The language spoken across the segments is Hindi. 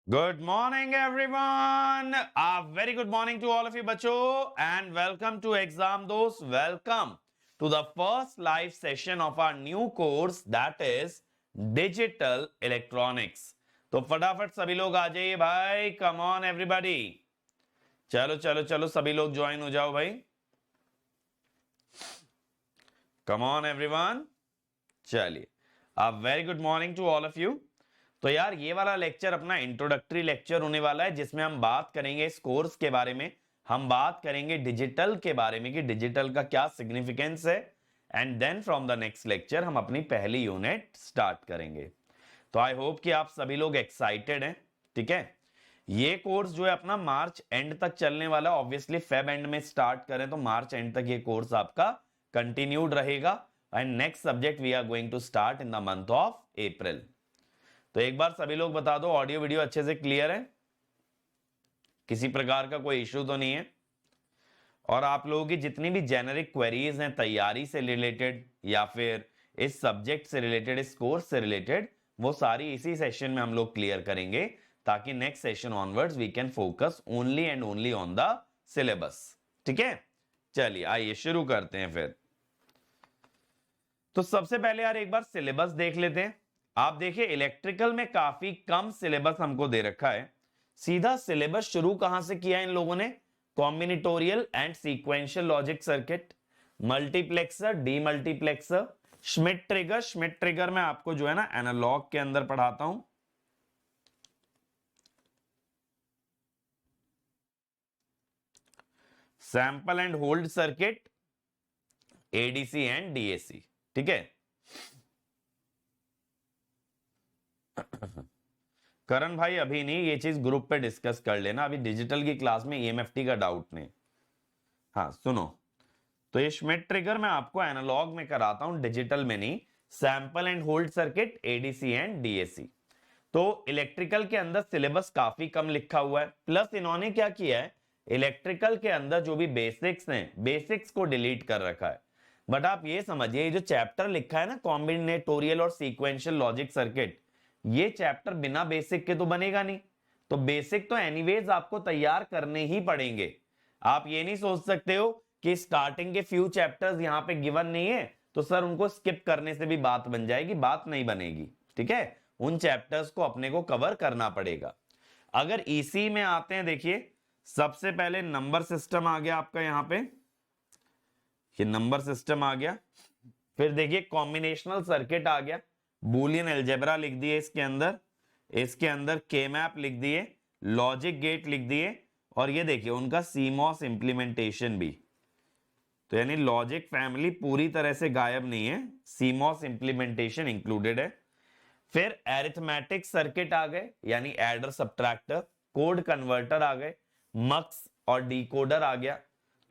Good morning, everyone. A very good morning to all of you, बच्चों, and welcome to Exam Dos. Welcome to the first live session of our new course, that is Digital Electronics. तो फटाफट सभी लोग आ जाइए भाई. Come on, everybody. चलो चलो चलो सभी लोग ज्वाइन हो जाओ भाई. Come on, everyone. चलिए. A very good morning to all of you. तो यार ये वाला लेक्चर अपना इंट्रोडक्टरी लेक्चर होने वाला है, जिसमें हम बात करेंगे इस कोर्स के बारे में. हम बात करेंगे डिजिटल के बारे में कि डिजिटल का क्या सिग्निफिकेंस है. And then from the next lecture हम अपनी पहली यूनिट स्टार्ट करेंगे. तो आई होप कि आप सभी लोग एक्साइटेड हैं. ठीक है. ये कोर्स जो है अपना मार्च एंड तक चलने वाला है. ऑब्वियसली फेब एंड में स्टार्ट करें तो मार्च एंड तक ये कोर्स आपका कंटिन्यूड रहेगा. And next subject we are going to start in the month of April. तो एक बार सभी लोग बता दो, ऑडियो वीडियो अच्छे से क्लियर है, किसी प्रकार का कोई इश्यू तो नहीं है. और आप लोगों की जितनी भी जेनेरिक क्वेरीज हैं तैयारी से रिलेटेड या फिर इस सब्जेक्ट से रिलेटेड, इस कोर्स से रिलेटेड, वो सारी इसी सेशन में हम लोग क्लियर करेंगे, ताकि next session onwards we can focus only and only on the syllabus. ठीक है. चलिए आइए शुरू करते हैं फिर. तो सबसे पहले यार एक बार सिलेबस देख लेते हैं. आप देखिए इलेक्ट्रिकल में काफी कम सिलेबस हमको दे रखा है. सीधा सिलेबस शुरू कहां से किया इन लोगों ने? Combinatorial and sequential logic circuit, multiplexer, demultiplexer, Schmidt trigger. Schmidt trigger में आपको जो है ना एनालॉग के अंदर पढ़ाता हूं. Sample and hold circuit, ADC and DAC. ठीक है. करण भाई अभी नहीं, ये चीज ग्रुप पे डिस्कस कर लेना. अभी डिजिटल की क्लास में ईएमएफटी का डाउट नहीं. हाँ सुनो, तो ये श्मिट ट्रिगर मैं आपको एनालॉग में कराता हूं, डिजिटल में नहीं. Sample and hold circuit, ADC and DAC. तो इलेक्ट्रिकल के अंदर सिलेबस काफी कम लिखा हुआ है. प्लस इन्होंने क्या किया है, इलेक्ट्रिकल के अंदर जो भी बेसिक्स हैं, बेसिक्स को डिलीट कर रखा है. बट आप ये समझिए, ये जो चैप्टर लिखा है ना, कॉम्बिनेटोरियल और सीक्वेंशियल लॉजिक सर्किट, ये चैप्टर बिना बेसिक के तो बनेगा नहीं. तो बेसिक तो एनीवेज आपको तैयार करने ही पड़ेंगे. आप ये नहीं सोच सकते हो कि स्टार्टिंग के फ्यू चैप्टर्स यहां पे गिवन नहीं है तो सर उनको स्किप करने से भी बात बन जाएगी. बात नहीं बनेगी. ठीक है. उन चैप्टर्स को अपने को कवर करना पड़ेगा. अगर ईसी में आते हैं, देखिए सबसे पहले नंबर सिस्टम आ गया आपका. यहां पे ये नंबर सिस्टम आ गया. फिर देखिए कॉम्बिनेशनल सर्किट आ गया. बूलियन अलजेब्रा लिख दिए इसके अंदर. इसके अंदर के मैप लिख दिए, लॉजिक गेट लिख दिए, और ये देखिए उनका सीमॉस इंप्लीमेंटेशन भी. तो यानी लॉजिक फैमिली पूरी तरह से गायब नहीं है, सीमॉस इंप्लीमेंटेशन इंक्लूडेड है. फिर एरिथमेटिक सर्किट आ गए, यानी एडर सब्ट्रैक्टर, कोड कन्वर्टर आ गए, मक्स और डिकोडर आ गया.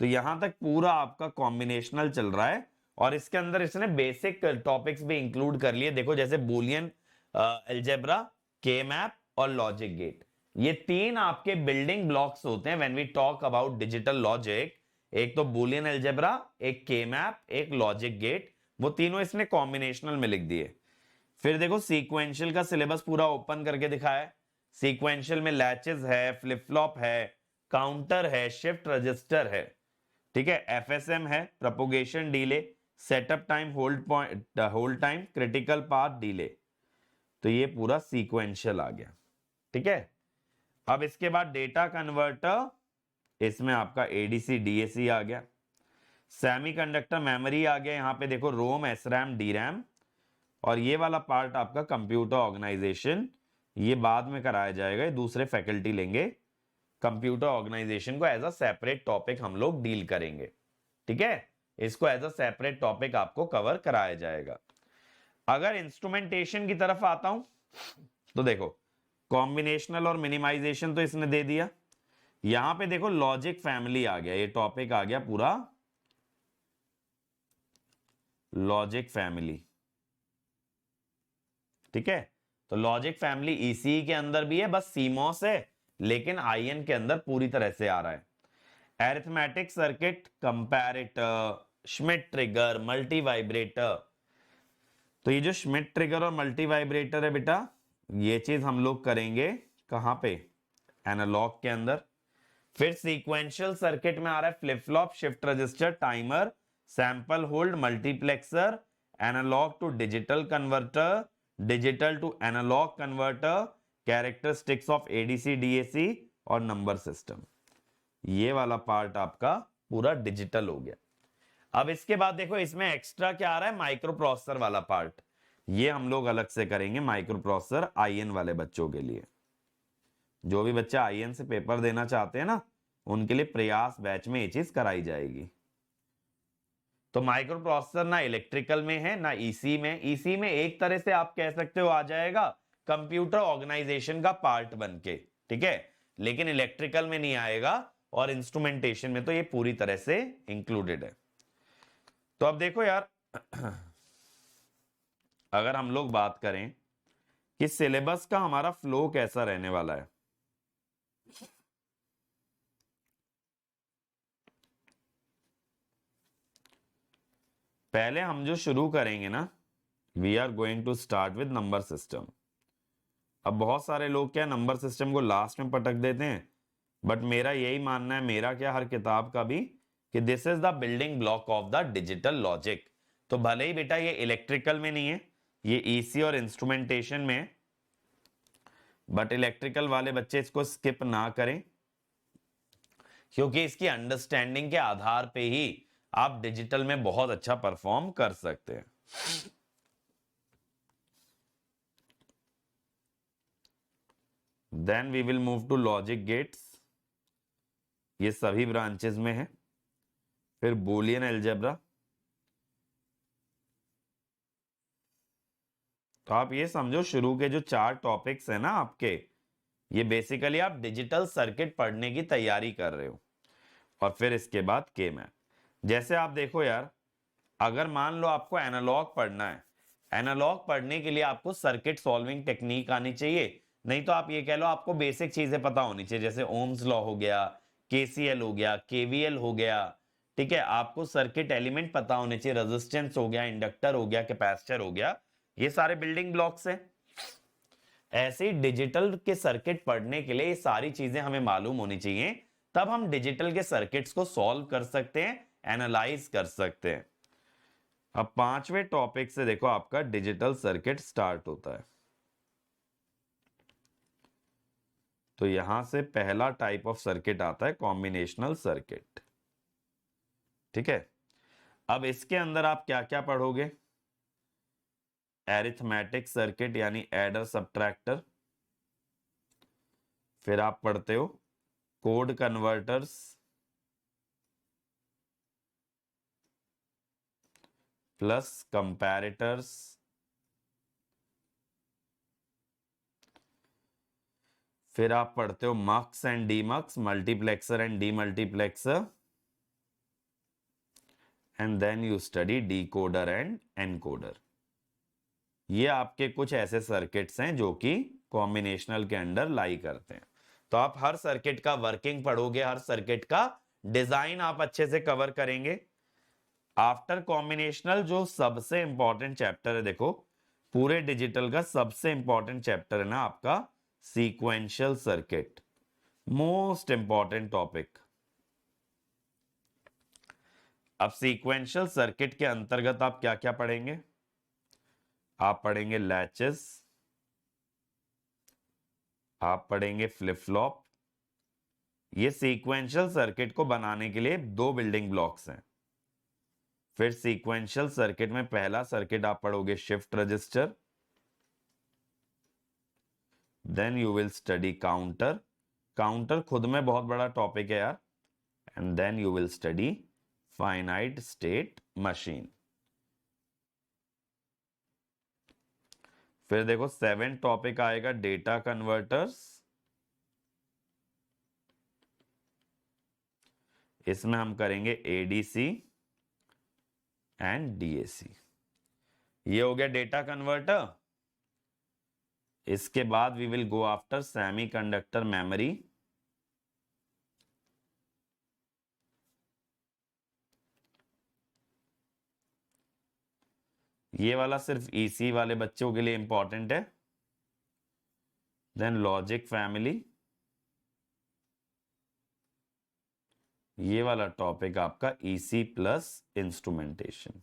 तो यहां तक पूरा आपका कॉम्बिनेशनल चल रहा है. और इसके अंदर इसने बेसिक टॉपिक्स भी इंक्लूड कर लिए. देखो जैसे बूलियन अलजेब्रा, के मैप और लॉजिक गेट, ये तीन आपके बिल्डिंग ब्लॉक्स होते हैं when we talk about digital logic. एक तो बूलियन अलजेब्रा, एक के मैप, एक लॉजिक गेट, वो तीनों इसने कॉम्बिनेशनल में लिख दिए. फिर देखो सीक्वेंशियल का सिलेबस पूरा ओपन करके दिखाया है. सीक्वेंशियल में लैचेस है, फ्लिप फ्लॉप है, काउंटर है, शिफ्ट रजिस्टर है. ठीक है. एफएसएम है, propagation delay, setup time, hold time, critical path delay. तो ये पूरा सीक्वेंशियल आ गया. ठीक है. अब इसके बाद डेटा कन्वर्टर, इसमें आपका एडीसी डीएसी आ गया. सेमीकंडक्टर मेमोरी आ गया. यहां पे देखो रोम, एसरैम, डीरैम. और ये वाला पार्ट आपका कंप्यूटर ऑर्गेनाइजेशन, ये बाद में कराया जाएगा, ये दूसरे फैकल्टी लेंगे. कंप्यूटर ऑर्गेनाइजेशन को एज अ सेपरेट टॉपिक हम लोग डील करेंगे. ठीक है. इसको एज अ सेपरेट टॉपिक आपको कवर कराया जाएगा. अगर इंस्ट्रूमेंटेशन की तरफ आता हूं तो देखो कॉम्बिनेशनल और मिनिमाइजेशन तो इसने दे दिया. यहां पे देखो लॉजिक फैमिली आ गया, ये टॉपिक आ गया पूरा लॉजिक फैमिली. ठीक है. तो लॉजिक फैमिली ईसी के अंदर भी है, बस सीमॉस है, लेकिन आईएन के अंदर पूरी तरह से आ रहा है. Arithmetic circuit, comparator, Schmidt trigger, multi vibrator. तो ये जो श्मिट ट्रिगर और मल्टी वाइब्रेटर है बेटा, ये चीज हम लोग करेंगे कहां पे, एनालॉग के अंदर। फिर सीक्वेंशियल सर्किट में आ रहा है flip flop, shift register, timer, sample hold, multiplexer, analog to digital converter, digital to analog converter, characteristics of ADC DAC और नंबर सिस्टम। ये वाला पार्ट आपका पूरा डिजिटल हो गया। अब इसके बाद देखो इसमें एक्स्ट्रा क्या आ रहा है, माइक्रो प्रोसेसर वाला पार्ट। ये हम लोग अलग से करेंगे, माइक्रो प्रोसेसर आईएन वाले बच्चों के लिए। जो भी बच्चा आईएन से पेपर देना चाहते हैं ना, उनके लिए प्रयास बैच में ये चीज कराई जाएगी। तो माइक्रो प्रोसेसर ना इलेक्ट्रिकल में है ना ईसी में। ईसी में एक तरह से आप कह सकते हो आ जाएगा कंप्यूटर ऑर्गेनाइजेशन का पार्ट बन के, ठीक है, लेकिन इलेक्ट्रिकल में नहीं आएगा, और इंस्ट्रूमेंटेशन में तो ये पूरी तरह से इंक्लूडेड है। तो अब देखो यार, अगर हम लोग बात करें कि सिलेबस का हमारा फ्लो कैसा रहने वाला है, पहले हम जो शुरू करेंगे ना, we are going to start with number system. अब बहुत सारे लोग क्या नंबर सिस्टम को लास्ट में पटक देते हैं, बट मेरा यही मानना है, मेरा क्या हर किताब का भी, कि this is the building block of the digital logic. तो भले ही बेटा ये इलेक्ट्रिकल में नहीं है, ये ईसी और इंस्ट्रूमेंटेशन में है, बट इलेक्ट्रिकल वाले बच्चे इसको स्किप ना करें, क्योंकि इसकी अंडरस्टैंडिंग के आधार पे ही आप डिजिटल में बहुत अच्छा परफॉर्म कर सकते हैं। Then we will move to logic gates, ये सभी ब्रांचेस में है। फिर बूलियन अलजेब्रा। तो आप ये समझो शुरू के जो 4 टॉपिक्स है ना आपके, ये बेसिकली आप डिजिटल सर्किट पढ़ने की तैयारी कर रहे हो। और फिर इसके बाद के मैप। जैसे आप देखो यार, अगर मान लो आपको एनालॉग पढ़ना है, एनालॉग पढ़ने के लिए आपको सर्किट सॉल्विंग टेक्निक आनी चाहिए, नहीं तो आप ये कह लो आपको बेसिक चीजें पता होनी चाहिए, जैसे ओम्स लॉ हो गया, केसीएल हो गया, केवीएल हो गया, ठीक है, आपको सर्किट एलिमेंट पता होने चाहिए, रेजिस्टेंस हो गया, इंडक्टर हो गया, कैपेसिटर हो गया, ये सारे बिल्डिंग ब्लॉक्स हैं। ऐसे डिजिटल के सर्किट पढ़ने के लिए ये सारी चीजें हमें मालूम होनी चाहिए, तब हम डिजिटल के सर्किट्स को सॉल्व कर सकते हैं, एनालाइज कर सकते हैं। अब 5वें टॉपिक से देखो आपका डिजिटल सर्किट स्टार्ट होता है। तो यहां से पहला टाइप ऑफ सर्किट आता है कॉम्बिनेशनल सर्किट, ठीक है। अब इसके अंदर आप क्या क्या पढ़ोगे, एरिथमेटिक सर्किट यानी एडर सब्ट्रैक्टर, फिर आप पढ़ते हो कोड कन्वर्टर्स, प्लस कंपैरेटर्स, फिर आप पढ़ते हो mux and demux, multiplexer and demultiplexer, and then you study decoder and encoder. ये आपके कुछ ऐसे सर्किट्स हैं जो कि कॉम्बिनेशनल के अंडर लाई करते हैं। तो आप हर सर्किट का वर्किंग पढ़ोगे, हर सर्किट का डिजाइन आप अच्छे से कवर करेंगे। आफ्टर कॉम्बिनेशनल जो सबसे इंपॉर्टेंट चैप्टर है, देखो पूरे डिजिटल का सबसे इंपॉर्टेंट चैप्टर है ना आपका sequential circuit, most important topic. अब सीक्वेंशियल सर्किट के अंतर्गत आप क्या क्या पढ़ेंगे, आप पढ़ेंगे लैचेस, आप पढ़ेंगे फ्लिप फ्लॉप। ये सीक्वेंशियल सर्किट को बनाने के लिए 2 बिल्डिंग ब्लॉक्स हैं। फिर सीक्वेंशियल सर्किट में पहला सर्किट आप पढ़ोगे shift register, then you will study counter, counter खुद में बहुत बड़ा टॉपिक है यार, and then you will study finite state machine. फिर देखो 7 टॉपिक आएगा डेटा कन्वर्टर्स, इसमें हम करेंगे एडीसी एंड डीएसी। ये हो गया डेटा कन्वर्टर। इसके बाद we will go after semiconductor memory, ये वाला सिर्फ ईसी वाले बच्चों के लिए इंपॉर्टेंट है। देन लॉजिक फैमिली, ये वाला टॉपिक आपका ईसी प्लस इंस्ट्रूमेंटेशन।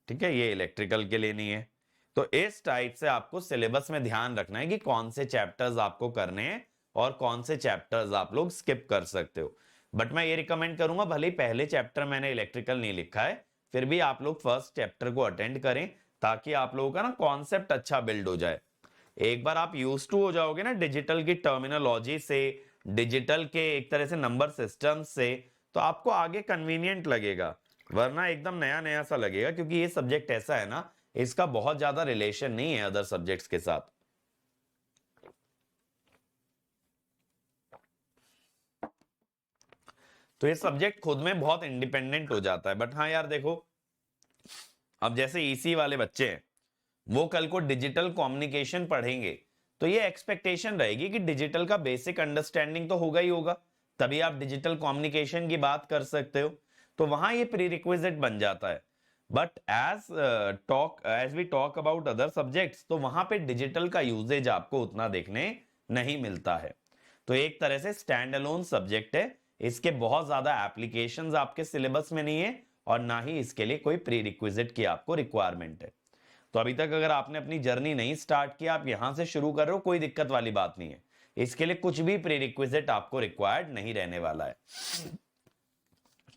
ठीक है, ये इलेक्ट्रिकल के लिए नहीं है। तो इस टाइप से आपको सिलेबस में ध्यान रखना है कि कौन से चैप्टर्स आपको करने हैं और कौन से चैप्टर्स आप लोग स्किप कर सकते हो। बट मैं ये रिकमेंड करूंगा, भले पहले चैप्टर मैंने इलेक्ट्रिकल नहीं लिखा है, फिर भी आप लोग फर्स्ट चैप्टर को अटेंड करें, ताकि आप लोगों का ना कॉन्सेप्ट अच्छा बिल्ड हो जाए। एक बार आप यूज टू हो जाओगे ना डिजिटल की टर्मिनोलॉजी से, डिजिटल के एक तरह से नंबर सिस्टम से, तो आपको आगे कन्वीनियंट लगेगा। वरना एकदम नया नया सा लगेगा, क्योंकि ये सब्जेक्ट ऐसा है ना, इसका बहुत ज्यादा रिलेशन नहीं है अदर सब्जेक्ट्स के साथ। तो ये सब्जेक्ट खुद में बहुत इंडिपेंडेंट हो जाता है। बट हाँ यार देखो, अब जैसे ईसी वाले बच्चे हैं, वो कल को डिजिटल कम्युनिकेशन पढ़ेंगे, तो ये एक्सपेक्टेशन रहेगी कि डिजिटल का बेसिक अंडरस्टैंडिंग तो होगा ही होगा, तभी आप डिजिटल कम्युनिकेशन की बात कर सकते हो। तो वहां ये प्रीरिक्विजिट बन जाता है। But as we talk about other subjects, तो वहां पे डिजिटल का यूजेज आपको उतना देखने नहीं मिलता है। तो एक तरह से स्टैंड अलोन सब्जेक्ट है, इसके बहुत ज्यादा एप्लीकेशंस आपके सिलेबस में नहीं है, और ना ही इसके लिए कोई प्रीरिक्विजिट की आपको रिक्वायरमेंट है। तो अभी तक अगर आपने अपनी जर्नी नहीं स्टार्ट किया, आप यहां से शुरू कर रहे हो, कोई दिक्कत वाली बात नहीं है। इसके लिए कुछ भी प्रीरिक्विजिट आपको रिक्वायर्ड नहीं रहने वाला है।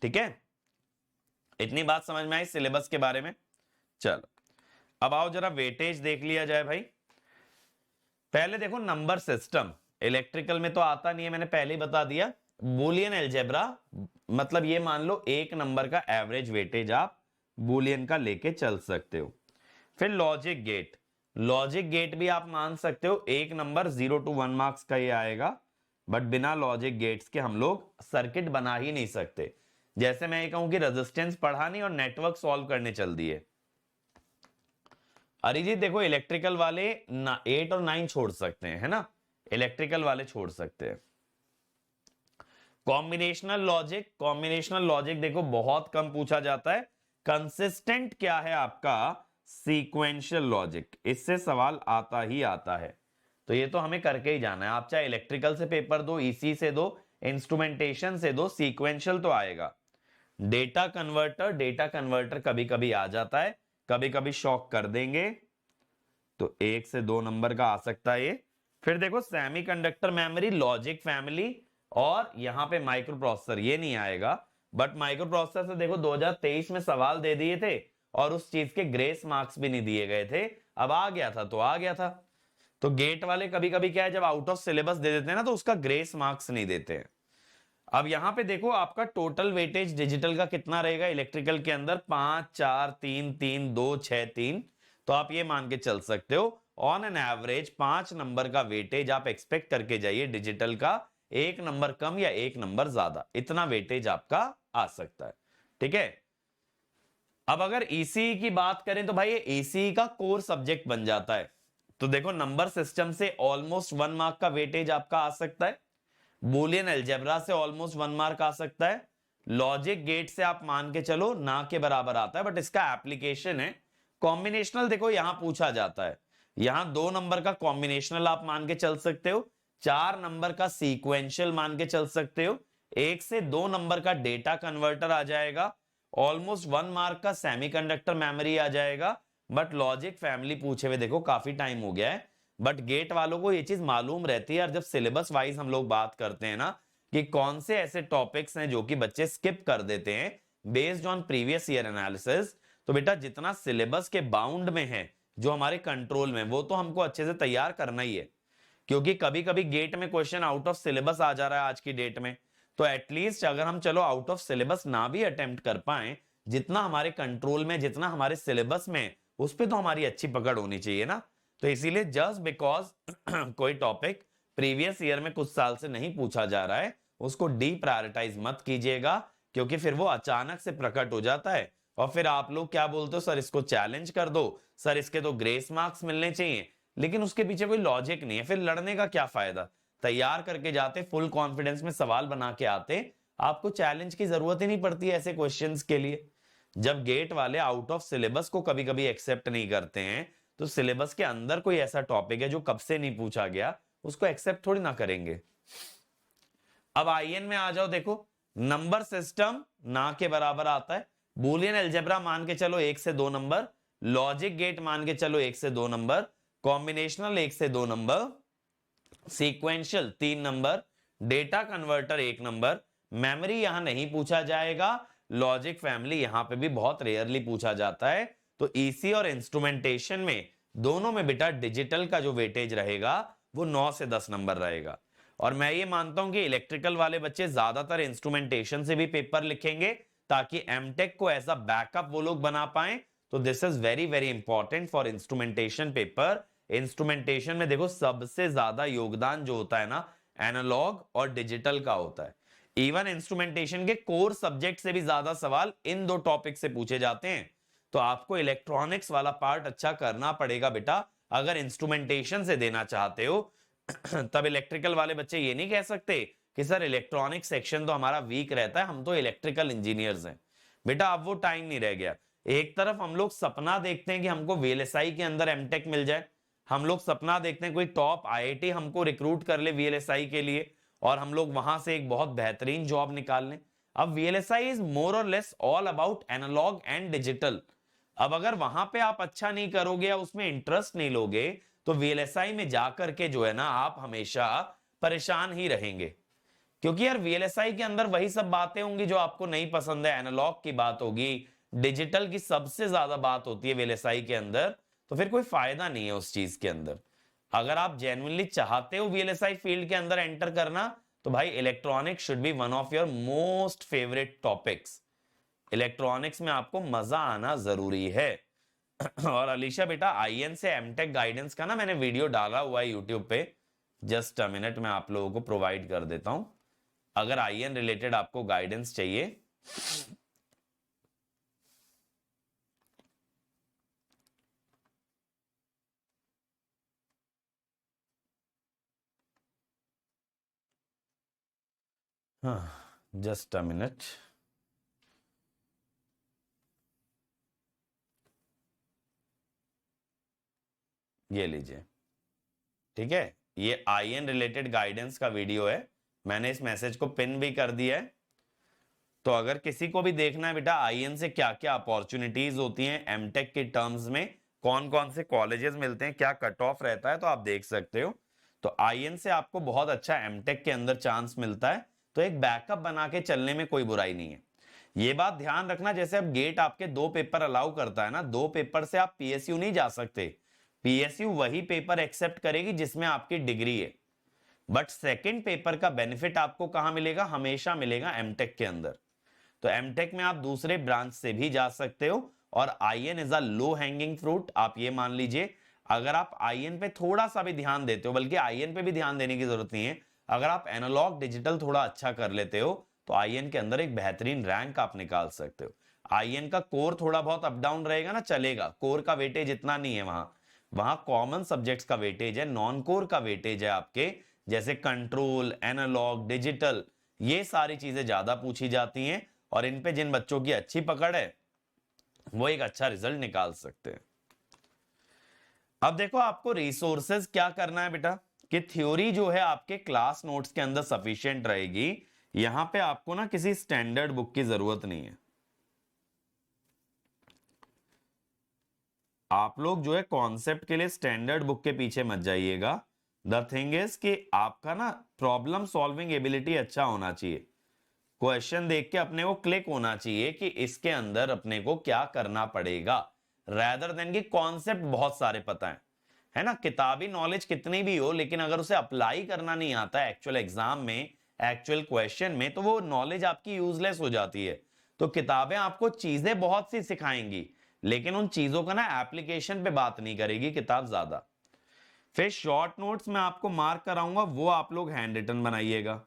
ठीक है, इतनी बात समझ में आई सिलेबस के बारे में। चलो अब आओ जरा वेटेज देख लिया जाए भाई। पहले देखो नंबर सिस्टम, इलेक्ट्रिकल में तो आता नहीं है, मैंने पहले ही बता दिया। बूलियन अलजेब्रा, मतलब ये मान लो एक नंबर का एवरेज वेटेज आप बूलियन का लेके चल सकते हो। फिर लॉजिक गेट, लॉजिक गेट भी आप मान सकते हो एक नंबर 0 to 1 मार्क्स का ही आएगा। बट बिना लॉजिक गेट्स के हम लोग सर्किट बना ही नहीं सकते। जैसे मैं ये कहूं कि रेजिस्टेंस पढ़ा नहीं और नेटवर्क सॉल्व करने चल दिए, अरिजीत देखो इलेक्ट्रिकल वाले ना 8 और 9 छोड़ सकते हैं, है ना, इलेक्ट्रिकल वाले छोड़ सकते हैं। कॉम्बिनेशनल लॉजिक, कॉम्बिनेशनल लॉजिक देखो बहुत कम पूछा जाता है। कंसिस्टेंट क्या है आपका, सीक्वेंशियल लॉजिक, इससे सवाल आता ही आता है। तो ये तो हमें करके ही जाना है, आप चाहे इलेक्ट्रिकल से पेपर दो, ईसी से दो, इंस्ट्रूमेंटेशन से दो, सीक्वेंशियल तो आएगा। डेटा कन्वर्टर, डेटा कन्वर्टर कभी कभी आ जाता है, कभी कभी शॉक कर देंगे, तो 1 से 2 नंबर का आ सकता है ये। फिर देखो सेमीकंडक्टर मेमोरी, लॉजिक फैमिली, और यहां पे माइक्रो प्रोसेसर, ये नहीं आएगा। बट माइक्रो प्रोसेसर से देखो 2023 में सवाल दे दिए थे, और उस चीज के ग्रेस मार्क्स भी नहीं दिए गए थे। अब आ गया था तो आ गया था। तो गेट वाले कभी कभी क्या है, जब आउट ऑफ सिलेबस दे देते हैं ना, तो उसका ग्रेस मार्क्स नहीं देते हैं। अब यहां पे देखो आपका टोटल वेटेज डिजिटल का कितना रहेगा इलेक्ट्रिकल के अंदर, 5 4 3 3 2 6 3। तो आप ये मान के चल सकते हो ऑन एन एवरेज 5 नंबर का वेटेज आप एक्सपेक्ट करके जाइए डिजिटल का, 1 नंबर कम या 1 नंबर ज्यादा, इतना वेटेज आपका आ सकता है। ठीक है, अब अगर ईसीई की बात करें तो भाई ये ईसीई का कोर सब्जेक्ट बन जाता है। तो देखो नंबर सिस्टम से ऑलमोस्ट 1 मार्क का वेटेज आपका आ सकता है, बूलियन अलजेब्रा से ऑलमोस्ट 1 मार्क आ सकता है, लॉजिक गेट से आप मान के चलो ना के बराबर आता है, बट इसका एप्लीकेशन है। कॉम्बिनेशनल देखो यहां पूछा जाता है, यहां 2 नंबर का कॉम्बिनेशनल आप मान के चल सकते हो, 4 नंबर का सीक्वेंशियल मान के चल सकते हो, 1 से 2 नंबर का डेटा कन्वर्टर आ जाएगा, ऑलमोस्ट 1 मार्क का सेमीकंडक्टर मेमोरी आ जाएगा। बट लॉजिक फैमिली पूछे हुए देखो काफी टाइम हो गया है, बट गेट वालों को ये चीज मालूम रहती है। और जब सिलेबस वाइज हम लोग बात करते हैं ना कि कौन से ऐसे टॉपिक्स हैं जो कि बच्चे स्किप कर देते हैं based on previous year analysis, तो बेटा जितना सिलेबस के बाउंड में है, जो हमारे कंट्रोल में, वो तो हमको अच्छे से तैयार करना ही है। क्योंकि कभी कभी गेट में क्वेश्चन आउट ऑफ सिलेबस आ जा रहा है आज की डेट में, तो एटलीस्ट अगर हम चलो आउट ऑफ सिलेबस ना भी अटेम्प्ट कर पाए, जितना हमारे कंट्रोल में, जितना हमारे सिलेबस में, उस पर तो हमारी अच्छी पकड़ होनी चाहिए ना। तो इसीलिए जस्ट बिकॉज कोई टॉपिक प्रीवियस ईयर में कुछ साल से नहीं पूछा जा रहा है, उसको डी प्रायोरिटाइज मत कीजिएगा, क्योंकि फिर वो अचानक से प्रकट हो जाता है, और फिर आप लोग क्या बोलते हो, सर इसको चैलेंज कर दो, सर इसके तो ग्रेस मार्क्स मिलने चाहिए, लेकिन उसके पीछे कोई लॉजिक नहीं है, फिर लड़ने का क्या फायदा। तैयार करके जाते, फुल कॉन्फिडेंस में सवाल बना के आते, आपको चैलेंज की जरूरत ही नहीं पड़ती ऐसे क्वेश्चंस के लिए। जब गेट वाले आउट ऑफ सिलेबस को कभी कभी एक्सेप्ट नहीं करते हैं, तो सिलेबस के अंदर कोई ऐसा टॉपिक है जो कब से नहीं पूछा गया, उसको एक्सेप्ट थोड़ी ना करेंगे। अब आईएन में आ जाओ, देखो नंबर सिस्टम ना के बराबर आता है, बूलियन अलजेब्रा मान के चलो 1 से 2 नंबर, लॉजिक गेट मान के चलो 1 से 2 नंबर, कॉम्बिनेशनल 1 से 2 number, sequential 3 number, data converter 1 number, memory यहां नहीं पूछा जाएगा, लॉजिक फैमिली यहां पे भी बहुत रेयरली पूछा जाता है। तो ईसी और इंस्ट्रूमेंटेशन में दोनों में बेटा डिजिटल का जो वेटेज रहेगा वो 9 से 10 नंबर रहेगा। और मैं ये मानता हूं कि इलेक्ट्रिकल वाले बच्चे ज्यादातर इंस्ट्रूमेंटेशन से भी पेपर लिखेंगे ताकि एमटेक को ऐसा बैकअप वो लोग बना पाए। तो this is very very important for instrumentation paper. Instrumentation में देखो सबसे ज्यादा योगदान जो होता है ना एनालॉग और डिजिटल का होता है। इवन इंस्ट्रूमेंटेशन के कोर सब्जेक्ट से भी ज्यादा सवाल इन दो टॉपिक से पूछे जाते हैं। तो आपको इलेक्ट्रॉनिक्स वाला पार्ट अच्छा करना पड़ेगा बेटा अगर इंस्ट्रूमेंटेशन से देना चाहते हो। तब इलेक्ट्रिकल वाले बच्चे ये नहीं कह सकते कि सर इलेक्ट्रॉनिक सेक्शन तो हमारा वीक रहता है, हम तो इलेक्ट्रिकल इंजीनियर्स हैं। बेटा अब वो टाइम नहीं रह गया। एक तरफ हम लोग सपना देखते हैं कि हमको वीएलएसआई के अंदर एमटेक मिल जाए, हम लोग सपना देखते हैं कोई टॉप आईआईटी हमको रिक्रूट कर ले वीएलएसआई के लिए और हम लोग वहां से एक बहुत बेहतरीन जॉब निकाल लें। अब VLSI is more or less all about analog and digital. अब अगर वहां पे आप अच्छा नहीं करोगे या उसमें इंटरेस्ट नहीं लोगे तो वीएलएसआई में जाकर के जो है ना आप हमेशा परेशान ही रहेंगे, क्योंकि यार वीएलएसआई के अंदर वही सब बातें होंगी जो आपको नहीं पसंद है। एनालॉग की बात होगी, डिजिटल की सबसे ज्यादा बात होती है वीएलएसआई के अंदर, तो फिर कोई फायदा नहीं है उस चीज के अंदर। अगर आप जेन्युइनली चाहते हो वीएलएसआई फील्ड के अंदर एंटर करना तो भाई electronics should be one of your most favourite topics. Electronics में आपको मजा आना जरूरी है। और अलीशा बेटा आईएन से एमटेक गाइडेंस का ना मैंने वीडियो डाला हुआ है यूट्यूब पे, जस्ट अ मिनट मैं आप लोगों को प्रोवाइड कर देता हूं अगर आईएन रिलेटेड आपको गाइडेंस चाहिए। हाँ जस्ट अ मिनट, ये लीजिए, ठीक है, ये आईएन रिलेटेड गाइडेंस का वीडियो है, मैंने इस मैसेज को पिन भी कर दिया है। तो अगर किसी को भी देखना है बेटा आईएन से क्या क्या अपॉर्चुनिटीज होती हैं एमटेक के टर्म्स में, कौन कौन से कॉलेजेस मिलते हैं, क्या कट ऑफ रहता है, तो आप देख सकते हो। तो आईएन से आपको बहुत अच्छा एमटेक के अंदर चांस मिलता है, तो एक बैकअप बना के चलने में कोई बुराई नहीं है। ये बात ध्यान रखना, जैसे अब गेट आपके 2 पेपर अलाउ करता है ना, 2 पेपर से आप पीएसयू नहीं जा सकते। पीएसयू वही पेपर एक्सेप्ट करेगी जिसमें आपकी डिग्री है, बट सेकंड पेपर का बेनिफिट आपको कहां मिलेगा, हमेशा मिलेगा एमटेक के अंदर। तो एमटेक में आप दूसरे ब्रांच से भी जा सकते हो और IN is a low hanging fruit. आप ये मान लीजिए अगर आप आईएन पे थोड़ा सा भी ध्यान देते हो, बल्कि आईएन पे भी ध्यान देने की जरूरत नहीं है, अगर आप एनालॉग डिजिटल थोड़ा अच्छा कर लेते हो तो आईएन के अंदर एक बेहतरीन रैंक आप निकाल सकते हो। आईएन का कोर थोड़ा बहुत अप डाउन रहेगा ना, चलेगा, कोर का वेटेज इतना नहीं है वहां, वहां कॉमन सब्जेक्ट्स का वेटेज है, नॉन कोर का वेटेज है आपके, जैसे कंट्रोल, एनालॉग, डिजिटल, ये सारी चीजें ज्यादा पूछी जाती हैं और इन पे जिन बच्चों की अच्छी पकड़ है वो एक अच्छा रिजल्ट निकाल सकते हैं। अब देखो आपको रिसोर्सेज क्या करना है बेटा, कि थ्योरी जो है आपके क्लास नोट्स के अंदर सफिशिएंट रहेगी, यहां पे आपको ना किसी स्टैंडर्ड बुक की जरूरत नहीं है। आप लोग जो है कॉन्सेप्ट के लिए स्टैंडर्ड बुक के पीछे मत जाइएगा। द थिंग इज कि आपका ना प्रॉब्लम सॉल्विंग एबिलिटी अच्छा होना चाहिए, क्वेश्चन देख के अपने को क्लिक होना चाहिए कि इसके अंदर अपने को क्या करना पड़ेगा, रैदर देन कि कॉन्सेप्ट बहुत सारे पता है ना। किताबी नॉलेज कितनी भी हो लेकिन अगर उसे अप्लाई करना नहीं आता एक्चुअल एग्जाम में, एक्चुअल क्वेश्चन में, तो वो नॉलेज आपकी यूजलेस हो जाती है। तो किताबें आपको चीजें बहुत सी सिखाएंगी लेकिन उन चीजों का ना एप्लीकेशन पे बात नहीं करेगी किताब ज्यादा। फिर शॉर्ट नोट्स में आपको मार्क कराऊंगा, वो आप लोग हैंड रिटन बनाइएगा,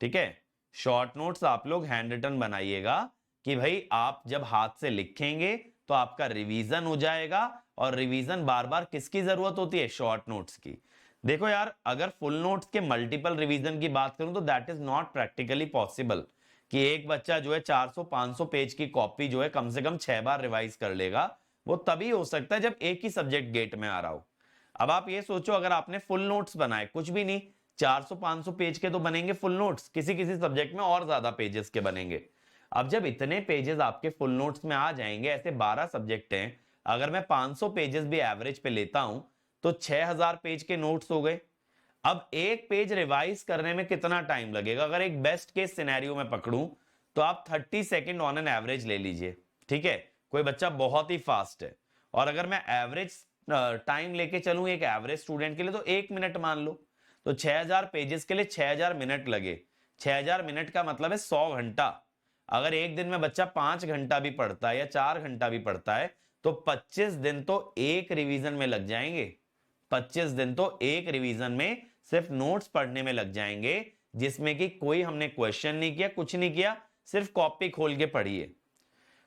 ठीक है। शॉर्ट नोट्स आप लोग हैंड रिटन बनाइएगा कि भाई आप जब हाथ से लिखेंगे तो आपका रिवीजन हो जाएगा। और रिवीजन बार बार किसकी जरूरत होती है, शॉर्ट नोट्स की। देखो यार अगर फुल नोट्स के मल्टीपल रिवीजन की बात करूं तो that is not practically possible कि एक बच्चा जो है 400-500 पेज की कॉपी जो है कम से कम 6 बार रिवाइज कर लेगा। वो तभी हो सकता है जब एक ही सब्जेक्ट गेट में आ रहा हो। अब आप ये सोचो, अगर आपने फुल नोट्स बनाए, कुछ भी नहीं, 400-500 पेज के तो बनेंगे फुल नोट्स, किसी किसी सब्जेक्ट में और ज्यादा पेजेस के बनेंगे। अब जब इतने पेजेस आपके फुल नोट्स में आ जाएंगे, ऐसे 12 सब्जेक्ट हैं, अगर मैं 500 पेजेस भी एवरेज पे लेता हूं तो 6000 पेज के नोट्स हो गए। अब एक पेज रिवाइज करने में कितना टाइम लगेगा? अगर एक बेस्ट केस सिनेरियो में पकड़ूं तो आप 30 सेकेंड ऑन एन एवरेज ले लीजिए, ठीक है, कोई बच्चा बहुत ही फास्ट है। और अगर मैं एवरेज टाइम लेके चलूं एक एवरेज स्टूडेंट के लिए तो 1 मिनट मान लो, तो 6000 पेजेस के लिए 6000 मिनट लगे। 6000 मिनट का मतलब है 100 घंटा। अगर एक दिन में बच्चा 5 घंटा भी पढ़ता है या 4 घंटा भी पढ़ता है तो 25 दिन तो एक रिवीजन में लग जाएंगे। 25 दिन तो एक रिवीजन में सिर्फ नोट्स पढ़ने में लग जाएंगे, जिसमें कि कोई हमने क्वेश्चन नहीं किया, कुछ नहीं किया, सिर्फ कॉपी खोल के पढ़िए।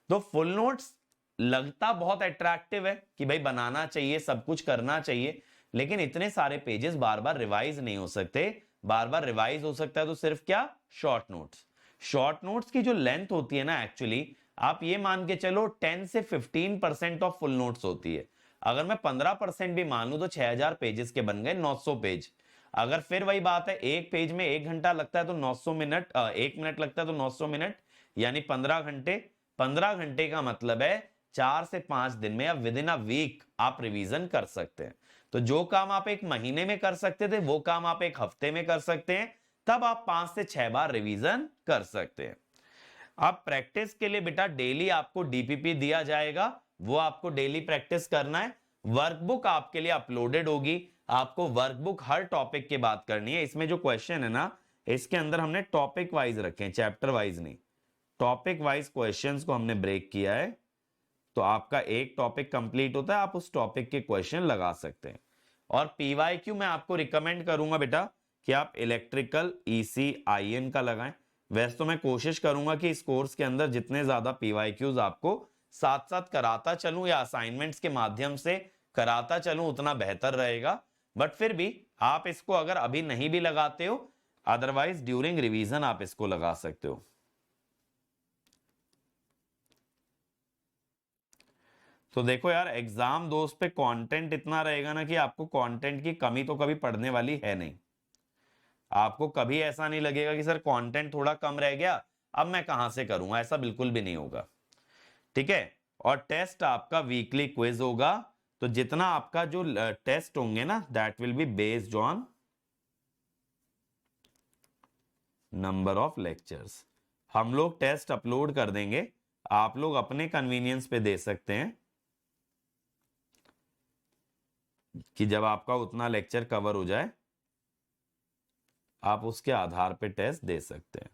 तो फुल नोट्स लगता बहुत अट्रैक्टिव है कि भाई बनाना चाहिए, सब कुछ करना चाहिए, लेकिन इतने सारे पेजेस बार बार रिवाइज नहीं हो सकते। बार बार रिवाइज हो सकता है तो सिर्फ क्या, शॉर्ट नोट्स। शॉर्ट नोट्स की जो लेंथ होती है ना, एक्चुअली आप ये मान के चलो 10 से 15% ऑफ फुल नोट्स होती है। अगर मैं 15% भी मान लूं तो 6000 पेजेस के बन गए 900 पेज। अगर फिर वही बात है, एक पेज में 1 घंटा लगता है तो 900 मिनट, 1 मिनट लगता है तो 900 मिनट, यानी 15 घंटे। 15 घंटे का मतलब है 4 से 5 दिन में या विद इन अ वीक आप रिवीजन कर सकते हैं। तो जो काम आप एक महीने में कर सकते थे वो काम आप एक हफ्ते में कर सकते हैं, तब आप 5 से 6 बार रिवीजन कर सकते हैं। आप प्रैक्टिस के लिए बेटा डेली आपको डीपीपी दिया जाएगा, वो आपको डेली प्रैक्टिस करना है। वर्कबुक आपके लिए अपलोडेड होगी, आपको वर्कबुक हर टॉपिक की बात करनी है। इसमें जो क्वेश्चन है ना, इसके अंदर हमने टॉपिक वाइज रखे हैं, चैप्टर वाइज नहीं, टॉपिक वाइज क्वेश्चंस को हमने ब्रेक किया है। तो आपका एक टॉपिक कंप्लीट होता है, आप उस टॉपिक के क्वेश्चन लगा सकते हैं। और पीवाईक्यू मैं आपको रिकमेंड करूंगा बेटा कि आप इलेक्ट्रिकल ईसी आईएन का लगाएं। वैसे तो मैं कोशिश करूंगा कि इस कोर्स के अंदर जितने ज्यादा पीवाईक्यूज आपको साथ साथ कराता चलूं या असाइनमेंट्स के माध्यम से कराता चलूं, उतना बेहतर रहेगा। बट फिर भी आप इसको अगर अभी नहीं भी लगाते हो, अदरवाइज ड्यूरिंग रिवीजन आप इसको लगा सकते हो। तो देखो यार, एग्जाम दोस्त पे कंटेंट इतना रहेगा ना कि आपको कंटेंट की कमी तो कभी पड़ने वाली है नहीं। आपको कभी ऐसा नहीं लगेगा कि सर कंटेंट थोड़ा कम रह गया, अब मैं कहां से करूंगा, ऐसा बिल्कुल भी नहीं होगा, ठीक है। और टेस्ट आपका वीकली क्विज होगा, तो जितना आपका जो टेस्ट होंगे ना, that will be based on number of lectures. हम लोग टेस्ट अपलोड कर देंगे, आप लोग अपने कन्वीनियंस पे दे सकते हैं कि जब आपका उतना लेक्चर कवर हो जाए आप उसके आधार पे टेस्ट दे सकते हैं।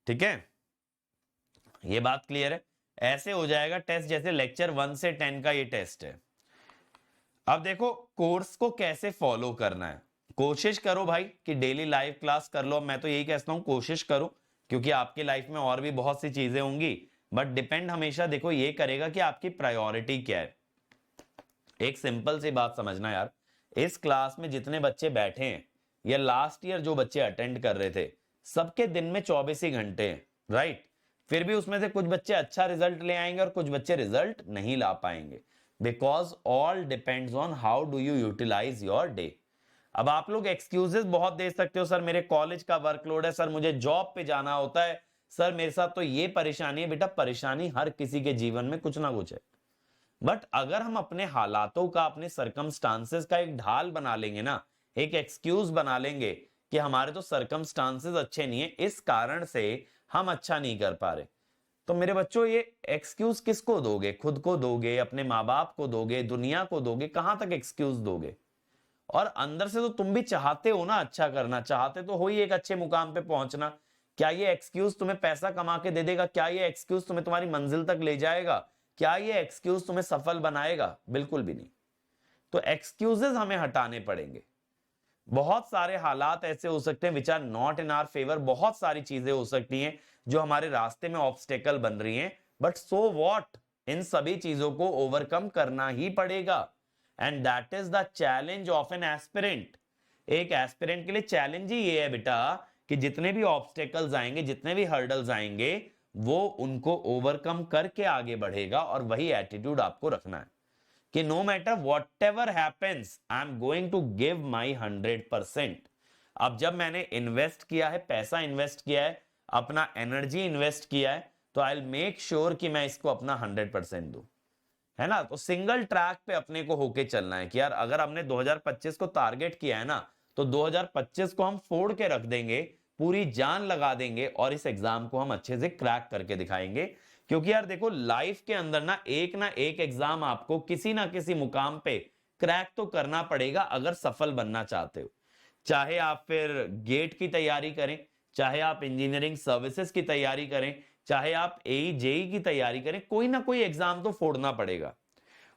ठीक है, ये बात क्लियर है। ऐसे हो जाएगा टेस्ट जैसे लेक्चर 1 से 10 का ये टेस्ट है। अब देखो कोर्स को कैसे फॉलो करना है। कोशिश करो भाई कि डेली लाइव क्लास कर लो। मैं तो यही कहता हूं कोशिश करो, क्योंकि आपकी लाइफ में और भी बहुत सी चीजें होंगी, बट डिपेंड हमेशा देखो ये करेगा कि आपकी प्रायोरिटी क्या है। एक सिंपल सी बात समझना यार, इस क्लास में जितने बच्चे बैठे हैं या लास्ट ईयर जो बच्चे अटेंड कर रहे थे, सबके दिन में 24 ही घंटे हैं, राइट। फिर भी उसमें से कुछ बच्चे अच्छा रिजल्ट ले आएंगे और कुछ बच्चे रिजल्ट नहीं ला पाएंगे, because all depends on how do you utilize your day. अब आप लोग एक्सक्यूजेस बहुत दे सकते हो, सर मेरे कॉलेज का वर्कलोड है, सर मुझे जॉब पे जाना होता है, सर मेरे साथ तो ये परेशानी है। बेटा परेशानी हर किसी के जीवन में कुछ ना कुछ है, बट अगर हम अपने हालातों का, अपने सरकमस्टांसेस का एक ढाल बना लेंगे ना, एक एक्सक्यूज बना लेंगे कि हमारे तो सरकमस्टांसेस अच्छे नहीं है, इस कारण से हम अच्छा नहीं कर पा रहे, तो मेरे बच्चों ये एक्सक्यूज किसको दोगे? खुद को दोगे, अपने माँ बाप को दोगे, दुनिया को दोगे, कहां तक एक्सक्यूज दोगे? और अंदर से तो तुम भी चाहते हो ना अच्छा करना, चाहते तो हो ही एक अच्छे मुकाम पे पहुंचना। क्या ये एक्सक्यूज तुम्हें पैसा कमा के दे देगा? क्या ये एक्सक्यूज तुम्हें तुम्हारी मंजिल तक ले जाएगा? क्या ये एक्सक्यूज तुम्हें सफल बनाएगा? बिल्कुल भी नहीं। तो एक्सक्यूजेस हमें हटाने पड़ेंगे। बहुत सारे हालात ऐसे हो सकते हैं which are not in our favour, बहुत सारी चीजें हो सकती हैं जो हमारे रास्ते में ऑब्स्टेकल बन रही हैं, बट सो व्हाट, इन सभी चीजों को ओवरकम करना ही पड़ेगा। And that is the challenge of an aspirant. एक एस्पिरेंट के लिए चैलेंज ही ये है बेटा कि जितने भी ऑब्स्टेकल्स आएंगे, जितने भी हर्डल्स आएंगे, वो उनको ओवरकम करके आगे बढ़ेगा। और वही एटीट्यूड आपको रखना है कि no matter what ever happens, I am going to give my 100%। अब जब मैंने इन्वेस्ट किया है, पैसा इन्वेस्ट किया है, अपना एनर्जी इन्वेस्ट किया है, तो आई विल मेक श्योर कि मैं इसको अपना 100% दूं, है ना। तो सिंगल ट्रैक पे अपने को होके चलना है कि यार अगर हमने 2025 को टारगेट किया है ना, तो 2025 को हम फोड़ के रख देंगे, पूरी जान लगा देंगे और इस एग्जाम को हम अच्छे से क्रैक करके दिखाएंगे। क्योंकि यार देखो, लाइफ के अंदर ना एक एग्जाम आपको किसी ना किसी मुकाम पे क्रैक तो करना पड़ेगा अगर सफल बनना चाहते हो। चाहे आप फिर गेट की तैयारी करें, चाहे आप इंजीनियरिंग सर्विसेज की तैयारी करें, चाहे आप एई जेई की तैयारी करें, कोई ना कोई एग्जाम तो फोड़ना पड़ेगा।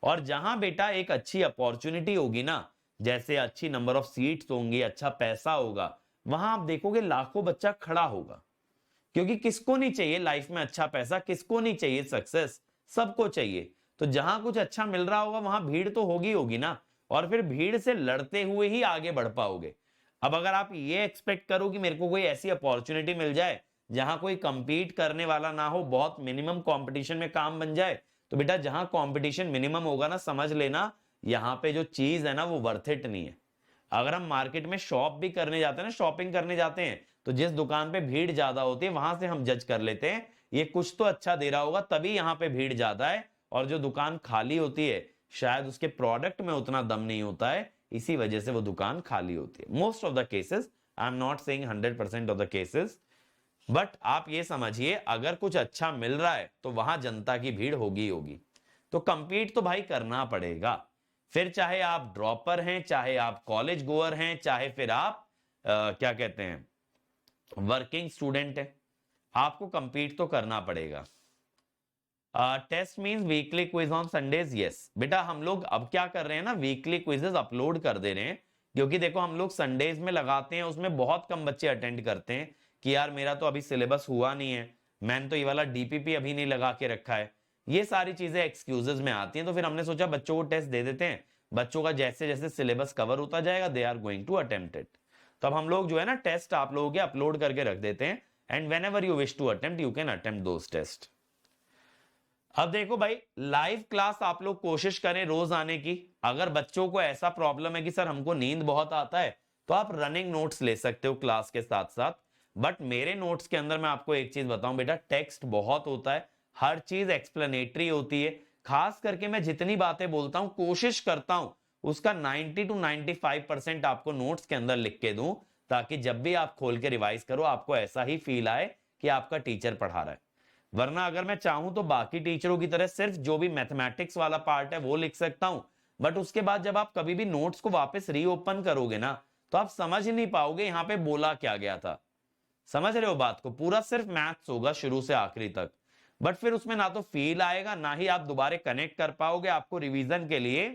और जहां बेटा एक अच्छी अपॉर्चुनिटी होगी ना, जैसे अच्छी नंबर ऑफ सीट्स होंगी, अच्छा पैसा होगा, वहां आप देखोगे लाखों बच्चा खड़ा होगा। क्योंकि किसको नहीं चाहिए लाइफ में अच्छा पैसा, किसको नहीं चाहिए सक्सेस, सबको चाहिए। तो जहां कुछ अच्छा मिल रहा होगा वहां भीड़ तो होगी होगी ना, और फिर भीड़ से लड़ते हुए ही आगे बढ़ पाओगे। अब अगर आप ये एक्सपेक्ट करो कि मेरे को कोई ऐसी अपॉर्चुनिटी मिल जाए जहां कोई कंपीट करने वाला ना हो, बहुत मिनिमम कंपटीशन में काम बन जाए, तो बेटा जहां कंपटीशन मिनिमम होगा ना, समझ लेना यहां पे जो चीज है ना वो वर्थ इट नहीं है। अगर हम मार्केट में शॉप भी करने जाते हैं ना, शॉपिंग करने जाते हैं, तो जिस दुकान पे भीड़ ज्यादा होती है वहां से हम जज कर लेते हैं ये कुछ तो अच्छा दे रहा होगा तभी यहां पे भीड़ ज्यादा है, और जो दुकान खाली होती है शायद उसके प्रोडक्ट में उतना दम नहीं होता है, इसी वजह से वो दुकान खाली होती है। Most of the cases, I am not saying 100% of the cases, but आप ये समझिए अगर कुछ अच्छा मिल रहा है तो वहां जनता की भीड़ होगी होगी। तो कंपीट तो भाई करना पड़ेगा। फिर चाहे आप ड्रॉपर हैं, चाहे आप कॉलेज गोअर हैं, चाहे फिर आप क्या कहते हैं वर्किंग स्टूडेंट है, आपको कंपीट तो करना पड़ेगा। Test means weekly quiz on Sundays. Yes बेटा, हम लोग अब क्या कर रहे हैं ना, वीकली क्विजेस अपलोड कर दे रहे हैं। क्योंकि देखो हम लोग संडेज में लगाते हैं, उसमें बहुत कम बच्चे अटेंड करते हैं कि यार मेरा तो अभी सिलेबस हुआ नहीं है, मैंने तो ये वाला डीपीपी अभी नहीं लगा के रखा है, ये सारी चीजें एक्सक्यूजेस में आती हैं। तो फिर हमने सोचा बच्चों को टेस्ट दे देते हैं, बच्चों का जैसे जैसे सिलेबस कवर होता जाएगा they are going to attempt it. तो अब हम लोग जो है ना टेस्ट आप लोगों के अपलोड करके रख देते हैं, and when ever you wish to attempt you can attempt those test. अब देखो भाई, लाइव क्लास आप लोग कोशिश करें रोज आने की। अगर बच्चों को ऐसा प्रॉब्लम है कि सर हमको नींद बहुत आता है, तो आप रनिंग नोट्स ले सकते हो क्लास के साथ साथ। बट मेरे नोट्स के अंदर मैं आपको एक चीज बताऊं बेटा, टेक्स्ट बहुत होता है, हर चीज एक्सप्लेनेटरी होती है। खास करके मैं जितनी बातें बोलता हूं कोशिश करता हूं उसका 90 to 95% आपको नोट्स के अंदर लिख के दूं, ताकि जब भी आप खोल के रिवाइज करो आपको ऐसा ही फील आए कि आपका टीचर पढ़ा रहा है। वरना अगर मैं चाहूं तो बाकी टीचरों की तरह सिर्फ जो भी मैथमेटिक्स वाला पार्ट है वो लिख सकता हूं, बट उसके बाद जब आप कभी भी नोट्स को वापस रीओपन करोगे ना, तो आप समझ ही नहीं पाओगे यहां पे बोला क्या गया था। समझ रहे हो बात को, पूरा सिर्फ मैथ्स होगा शुरू से आखिरी तक, बट फिर उसमें ना तो फील आएगा ना ही आप दोबारा कनेक्ट कर पाओगे। आपको रिवीजन के लिए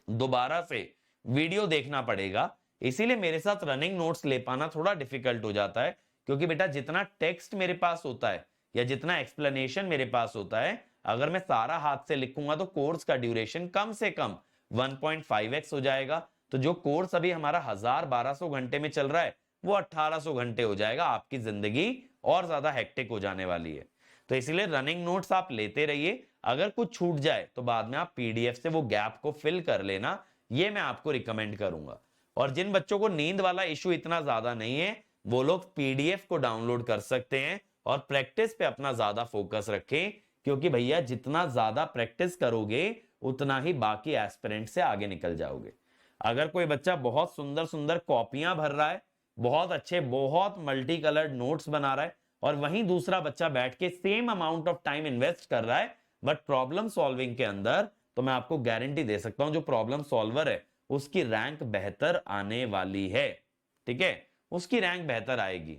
दोबारा से वीडियो देखना पड़ेगा। इसीलिए मेरे साथ रनिंग नोट्स ले पाना थोड़ा डिफिकल्ट हो जाता है, क्योंकि बेटा जितना टेक्स्ट मेरे पास होता है या जितना एक्सप्लेनेशन मेरे पास होता है, अगर मैं सारा हाथ से लिखूंगा तो कोर्स का ड्यूरेशन कम से कम 1.5x हो जाएगा। तो जो कोर्स अभी हमारा 1000-1200 घंटे में चल रहा है वो 1800 घंटे हो जाएगा, आपकी जिंदगी और ज्यादा हेक्टिक हो जाने वाली है। तो इसीलिए रनिंग नोट्स आप लेते रहिए, अगर कुछ छूट जाए तो बाद में आप पीडीएफ से वो गैप को फिल कर लेना, ये मैं आपको रिकमेंड करूंगा। और जिन बच्चों को नींद वाला इशू इतना ज्यादा नहीं है वो लोग पीडीएफ को डाउनलोड कर सकते हैं और प्रैक्टिस पे अपना ज्यादा फोकस रखें, क्योंकि भैया जितना ज्यादा प्रैक्टिस करोगे उतना ही बाकी एस्पिरेंट से आगे निकल जाओगे। अगर कोई बच्चा बहुत सुंदर सुंदर कॉपियां भर रहा है, बहुत अच्छे बहुत मल्टी कलर्ड नोट्स बना रहा है, और वहीं दूसरा बच्चा बैठ के same amount of time invest कर रहा है बट प्रॉब्लम सॉल्विंग के अंदर, तो मैं आपको गारंटी दे सकता हूं जो प्रॉब्लम सॉल्वर है उसकी रैंक बेहतर आने वाली है। ठीक है, उसकी रैंक बेहतर आएगी।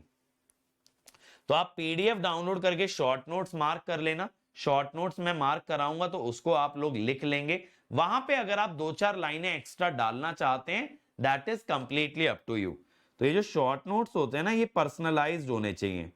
तो आप पीडीएफ डाउनलोड करके शॉर्ट नोट्स मार्क कर लेना, शॉर्ट नोट्स मैं मार्क कराऊंगा तो उसको आप लोग लिख लेंगे। वहां पे अगर आप 2-4 लाइनें एक्स्ट्रा डालना चाहते हैं that is completely up to you. तो ये जो शॉर्ट नोट्स होते हैं ना ये पर्सनलाइज्ड होने चाहिए,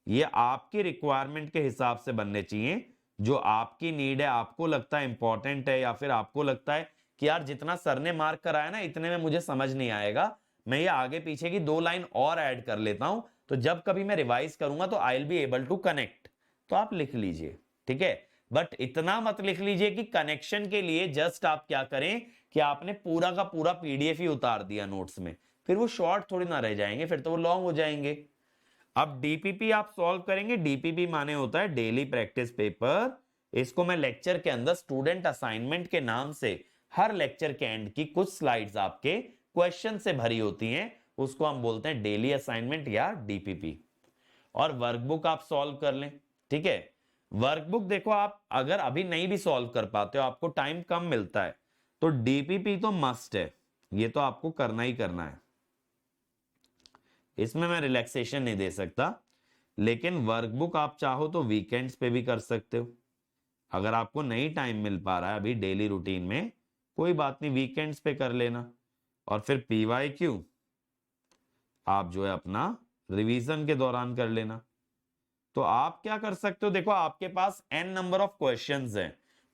ये आपकी रिक्वायरमेंट के हिसाब से बनने चाहिए। जो आपकी नीड है, आपको लगता है इंपॉर्टेंट है, या फिर आपको लगता है कि यार जितना सर ने मार्क कराया ना इतने में मुझे समझ नहीं आएगा, मैं ये आगे पीछे की 2 लाइन और ऐड कर लेता हूं, तो जब कभी मैं रिवाइज करूंगा तो I will be able to connect. तो आप लिख लीजिए, ठीक है। बट इतना मत लिख लीजिए कि कनेक्शन के लिए जस्ट आप क्या करें कि आपने पूरा का पूरा पीडीएफ ही उतार दिया नोट्स में, फिर वो शॉर्ट थोड़ी ना रह जाएंगे, फिर तो वो लॉन्ग हो जाएंगे। अब डीपीपी आप सॉल्व करेंगे, डीपीपी माने होता है डेली प्रैक्टिस पेपर। इसको मैं लेक्चर के अंदर स्टूडेंट असाइनमेंट के नाम से हर लेक्चर के एंड की कुछ स्लाइड्स आपके क्वेश्चन से भरी होती हैं, उसको हम बोलते हैं डेली असाइनमेंट या डीपीपी। और वर्कबुक आप सॉल्व कर लें, ठीक है। वर्कबुक देखो, आप अगर अभी नहीं भी सॉल्व कर पाते हो, आपको टाइम कम मिलता है, तो डीपीपी तो मस्ट है, ये तो आपको करना ही करना है, इसमें मैं रिलैक्सेशन नहीं दे सकता। लेकिन वर्कबुक आप चाहो तो वीकेंड्स पे भी कर सकते हो, अगर आपको नहीं टाइम मिल पा रहा है अभी डेली रूटीन में, कोई बात नहीं, वीकेंड्स पे कर लेना। और फिर पीवाईक्यू आप जो है अपना रिवीजन के दौरान कर लेना। तो आप क्या कर सकते हो, देखो आपके पास n नंबर ऑफ क्वेश्चंस हैं,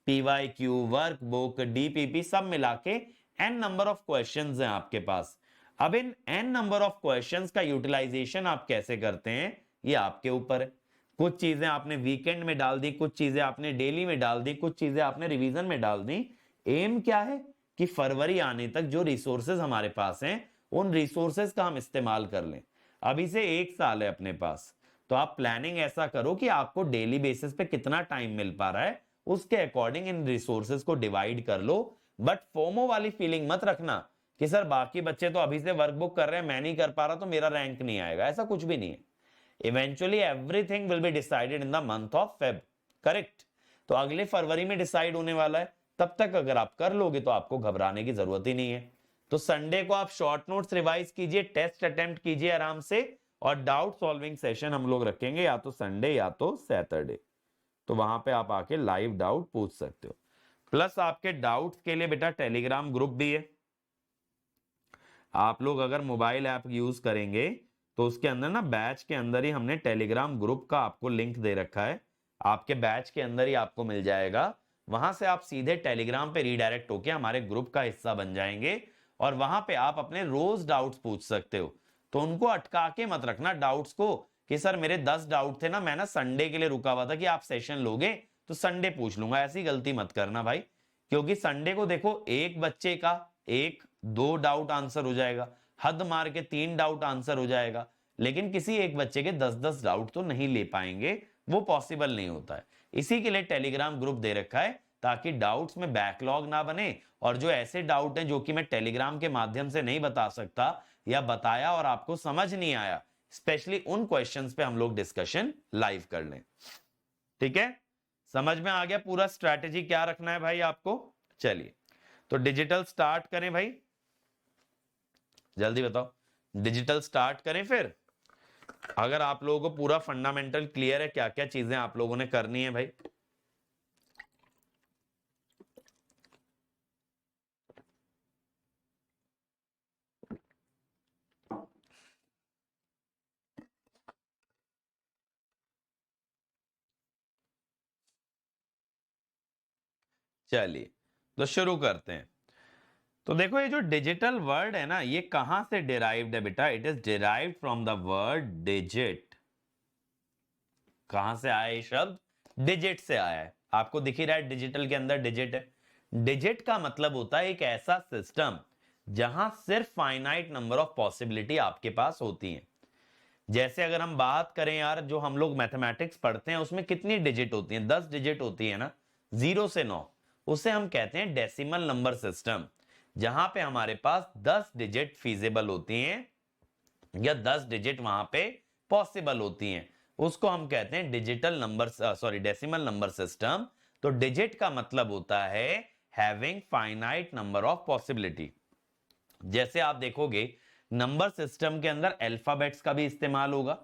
पीवाईक्यू, वर्कबुक, डीपीपी सब मिला के n नंबर ऑफ क्वेश्चंस हैं आपके पास। अब इन n नंबर ऑफ क्वेश्चंस का यूटिलाइजेशन आप कैसे करते हैं, ये आपके ऊपर है। कुछ चीजें आपने वीकेंड में डाल दी, कुछ चीजें आपने डेली में डाल दी, कुछ चीजें आपने रिवीजन में डाल दी। एम क्या है कि फरवरी आने तक जो रिसोर्सेज हमारे पास हैं, उन रिसोर्सेज का हम इस्तेमाल कर लें। अभी से 1 साल है अपने पास, तो आप प्लानिंग ऐसा करो कि आपको डेली बेसिस पे कितना टाइम मिल पा रहा है, उसके अकॉर्डिंग इन रिसोर्सेज को डिवाइड कर लो। बट फोमो वाली फीलिंग मत रखना कि सर बाकी बच्चे तो अभी से वर्कबुक कर रहे हैं, मैं नहीं कर पा रहा तो मेरा रैंक नहीं आएगा, ऐसा कुछ भी नहीं है। Eventually everything will be decided in the month of Feb, correct. तो अगले फरवरी में डिसाइड होने वाला है, तब तक अगर आप कर लोगे तो आपको घबराने की जरूरत ही नहीं है। तो संडे को आप शॉर्ट नोट्स रिवाइज कीजिए, टेस्ट अटेम्प्ट कीजिए आराम से, और डाउट सॉल्विंग सेशन हम लोग रखेंगे या तो संडे या तो सैटरडे, तो वहां पे आप आके लाइव डाउट पूछ सकते हो। प्लस आपके डाउट्स के लिए बेटा टेलीग्राम ग्रुप भी है, आप लोग अगर मोबाइल ऐप यूज करेंगे तो उसके अंदर ना बैच के अंदर ही हमने टेलीग्राम ग्रुप का आपको लिंक दे रखा है, आपके बैच के अंदर ही आपको मिल जाएगा। वहां से आप सीधे टेलीग्राम पे रीडायरेक्ट होके हमारे ग्रुप का हिस्सा बन जाएंगे, और वहां पे आप अपने रोज डाउट्स पूछ सकते हो। तो उनको अटका के मत रखना डाउट्स को कि सर मेरे 10 डाउट थे ना, मैं ना संडे के लिए रुका हुआ था कि आप सेशन लोगे तो संडे पूछ लूंगा, ऐसी गलती मत करना भाई। क्योंकि संडे को देखो एक बच्चे का 1-2 डाउट आंसर हो जाएगा, हद मार के 3 डाउट आंसर हो जाएगा, लेकिन किसी एक बच्चे के 10-10 डाउट तो नहीं ले पाएंगे, वो पॉसिबल नहीं होता है। इसी के लिए टेलीग्राम ग्रुप दे रखा है, ताकि डाउट्स में बैकलॉग ना बने, और जो ऐसे डाउट हैं जो कि मैं टेलीग्राम के माध्यम से नहीं बता सकता या बताया और आपको समझ नहीं आया, स्पेशली उन क्वेश्चंस पे हम लोग डिस्कशन लाइव कर लें। ठीक है, समझ में आ गया पूरा स्ट्रैटेजी क्या रखना है भाई आपको। चलिए तो डिजिटल स्टार्ट करें भाई, जल्दी बताओ, डिजिटल स्टार्ट करें। फिर अगर आप लोगों को पूरा फंडामेंटल क्लियर है क्या क्या चीजें आप लोगों ने करनी है भाई। चलिए तो शुरू करते हैं। तो देखो ये जो डिजिटल वर्ड है ना, ये कहां से डिराइव्ड है बेटा, it is derived from the word digit. कहां से आया ये शब्द, डिजिट से आया है। आपको दिख ही रहा है डिजिटल के अंदर डिजिट है। डिजिट का मतलब होता है एक ऐसा सिस्टम जहां सिर्फ फाइनाइट नंबर ऑफ पॉसिबिलिटी आपके पास होती हैं। जैसे अगर हम बात करें यार, जो हम लोग मैथमेटिक्स पढ़ते हैं उसमें कितनी डिजिट होती हैं, 10 डिजिट होती है ना, 0 से 9, उसे हम कहते हैं डेसिमल नंबर सिस्टम। जहां पे हमारे पास 10 डिजिट फीजिबल होती हैं या 10 डिजिट वहां पे पॉसिबल होती हैं, उसको हम कहते हैं digital number, sorry decimal number system. तो डिजिट का मतलब होता है having finite number of possibility. जैसे आप देखोगे नंबर सिस्टम के अंदर अल्फाबेट्स का भी इस्तेमाल होगा,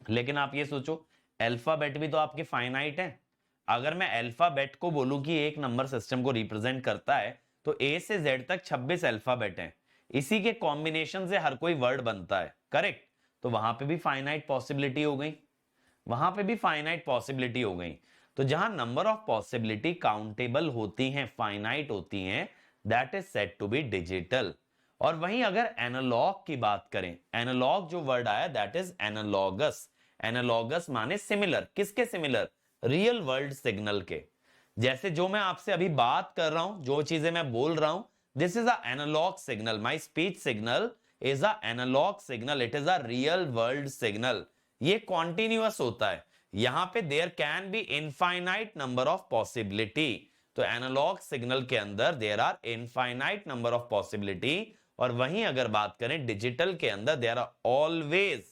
लेकिन आप ये सोचो अल्फाबेट भी तो आपके फाइनाइट है। अगर मैं अल्फाबेट को बोलूं कि एक नंबर सिस्टम को रिप्रेजेंट करता है, तो ए से जेड तक 26 अल्फाबेट हैं, इसी के कॉम्बिनेशन से हर कोई वर्ड बनता है, करेक्ट। तो वहां पे भी फाइनाइट पॉसिबिलिटी हो गई, वहां पे भी फाइनाइट पॉसिबिलिटी हो गई। तो जहां नंबर ऑफ पॉसिबिलिटी काउंटेबल होती हैं, फाइनाइट होती हैं, that is said to be digital. और वहीं अगर एनालॉग की बात करें, एनालॉग जो वर्ड आया दैट इज एनालॉगस। एनालॉगस माने सिमिलर, किसके सिमिलर? रियल वर्ल्ड सिग्नल के। जैसे जो मैं आपसे अभी बात कर रहा हूं, जो चीजें मैं बोल रहा हूं, this is a analog signal, my speech signal is a analog signal, it is a real world signal. ये कॉन्टिन्यूअस होता है, यहां पे there can be infinite number of possibility. तो एनालॉग सिग्नल के अंदर there are infinite number of possibility, और वहीं अगर बात करें डिजिटल के अंदर there are always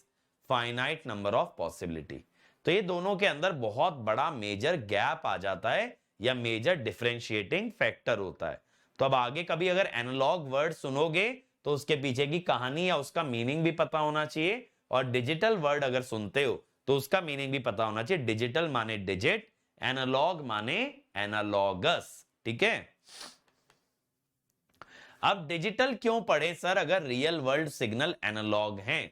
finite number of possibility. तो ये दोनों के अंदर बहुत बड़ा मेजर गैप आ जाता है या मेजर डिफरेंशिएटिंग फैक्टर होता है। तो अब आगे कभी अगर एनालॉग वर्ड सुनोगे तो उसके पीछे की कहानी या उसका मीनिंग भी पता होना चाहिए, और डिजिटल वर्ड अगर सुनते हो तो उसका मीनिंग भी पता होना चाहिए। डिजिटल माने डिजिट, एनालॉग माने एनालॉगस, ठीक है। अब डिजिटल क्यों पढ़े सर अगर रियल वर्ल्ड सिग्नल एनालॉग हैं?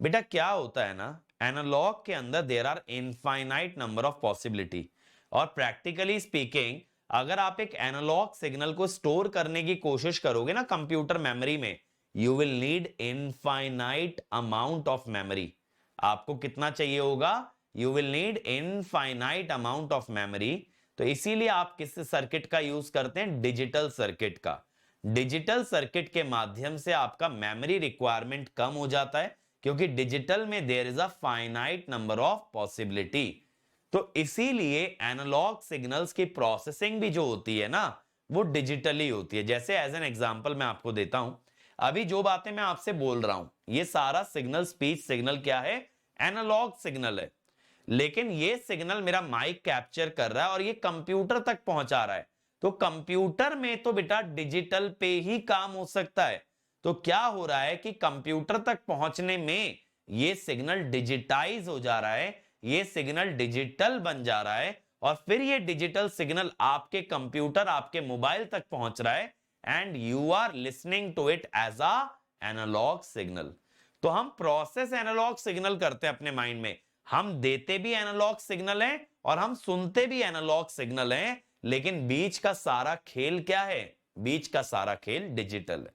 बेटा क्या होता है ना, एनालॉग के अंदर there are infinite number of possibility, और प्रैक्टिकली स्पीकिंग अगर आप एक एनालॉग सिग्नल को स्टोर करने की कोशिश करोगे ना कंप्यूटर मेमोरी में, you will need infinite amount of memory. आपको कितना चाहिए होगा? You will need infinite amount of memory. तो इसीलिए आप किस सर्किट का यूज करते हैं? डिजिटल सर्किट का। डिजिटल सर्किट के माध्यम से आपका मेमोरी रिक्वायरमेंट कम हो जाता है, क्योंकि डिजिटल में there is a finite number of possibility. तो इसीलिए एनालॉग सिग्नल्स की प्रोसेसिंग भी जो होती है ना, वो डिजिटली होती है। जैसे एज एन एग्जांपल मैं आपको देता हूं, अभी जो बातें मैं आपसे बोल रहा हूं, ये सारा सिग्नल, स्पीच सिग्नल क्या है? एनालॉग सिग्नल है। लेकिन ये सिग्नल मेरा माइक कैप्चर कर रहा है और ये कंप्यूटर तक पहुंचा रहा है। तो कंप्यूटर में तो बेटा डिजिटल पे ही काम हो सकता है। तो क्या हो रहा है कि कंप्यूटर तक पहुंचने में ये सिग्नल डिजिटाइज हो जा रहा है, ये सिग्नल डिजिटल बन जा रहा है, और फिर ये डिजिटल सिग्नल आपके कंप्यूटर, आपके मोबाइल तक पहुंच रहा है, and you are listening to it as a analog signal. तो हम प्रोसेस एनालॉग सिग्नल करते हैं अपने माइंड में, हम देते भी एनालॉग सिग्नल हैं और हम सुनते भी एनालॉग सिग्नल हैं, लेकिन बीच का सारा खेल क्या है? बीच का सारा खेल डिजिटल है।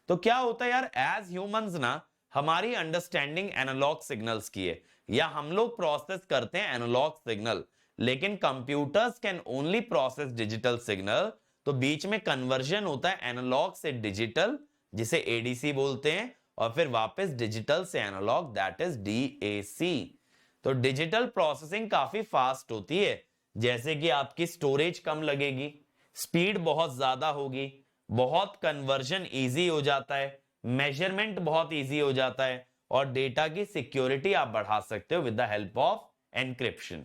तो क्या होता है यार, एज ह्यूमंस ना, हमारी अंडरस्टैंडिंग एनालॉग सिग्नल्स की है, या हम लोग प्रोसेस करते हैं एनालॉग सिग्नल, लेकिन computers can only process digital signal. तो बीच में कन्वर्जन होता है एनालॉग से डिजिटल, जिसे एडीसी बोलते हैं, और फिर वापस डिजिटल से एनालॉग, दैट इज डीएसी। तो डिजिटल प्रोसेसिंग काफी फास्ट होती है, जैसे कि आपकी स्टोरेज कम लगेगी, स्पीड बहुत ज्यादा होगी, बहुत कन्वर्जन इजी हो जाता है, मेजरमेंट बहुत इजी हो जाता है, और डेटा की सिक्योरिटी आप बढ़ा सकते हो with the help of encryption.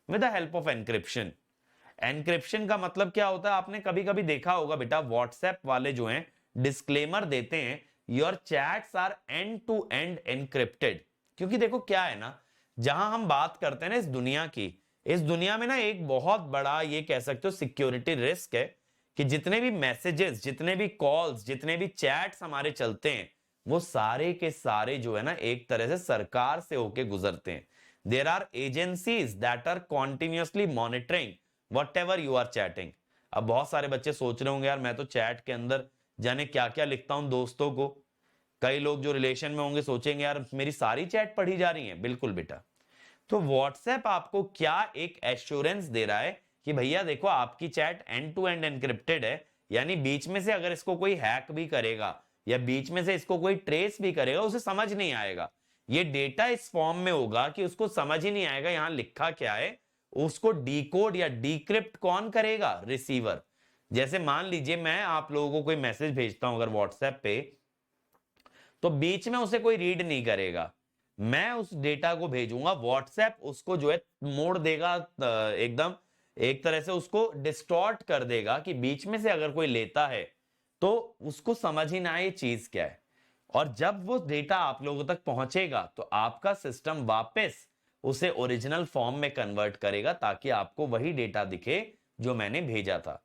With the help of encryption, encryption का मतलब क्या होता है? आपने कभी कभी देखा होगा बेटा, व्हाट्सएप वाले जो हैं डिस्क्लेमर देते हैं, your chats are end to end encrypted. क्योंकि देखो क्या है ना, जहां हम बात करते हैं ना इस दुनिया की, इस दुनिया में ना एक बहुत बड़ा, ये कह सकते हो, सिक्योरिटी रिस्क है कि जितने भी मैसेजेस, जितने भी कॉल्स, जितने भी चैट्स हमारे चलते हैं, वो सारे के सारे जो है ना एक तरह से सरकार से होके गुजरते हैं। There are agencies that are continuously monitoring what ever you are chatting. अब बहुत सारे बच्चे सोच रहे होंगे यार मैं तो चैट के अंदर जाने क्या क्या लिखता हूं दोस्तों को। कई लोग जो रिलेशन में होंगे सोचेंगे यार मेरी सारी चैट पढ़ी जा रही है। बिल्कुल बेटा। तो व्हाट्सएप आपको क्या एक एश्योरेंस दे रहा है कि भैया देखो आपकी chat end to end encrypted है, यानी बीच में से अगर इसको कोई हैक भी करेगा या बीच में से इसको कोई ट्रेस भी करेगा, उसे समझ नहीं आएगा। ये डेटा इस फॉर्म में होगा कि उसको समझ ही नहीं आएगा यहां लिखा क्या है। उसको डीकोड या डीक्रिप्ट कौन करेगा? रिसीवर। जैसे मान लीजिए मैं आप लोगों को कोई मैसेज भेजता हूं अगर व्हाट्सएप पे, तो बीच में उसे कोई रीड नहीं करेगा, मैं उस डेटा को भेजूंगा, व्हाट्सएप उसको जो है मोड़ देगा, एकदम एक तरह से उसको डिस्टॉर्ट कर देगा कि बीच में से अगर कोई लेता है तो उसको समझ ही ना आए ये चीज क्या है। और जब वो डेटा आप लोगों तक पहुंचेगा तो आपका सिस्टम वापस उसे ओरिजिनल फॉर्म में कन्वर्ट करेगा ताकि आपको वही डेटा दिखे जो मैंने भेजा था।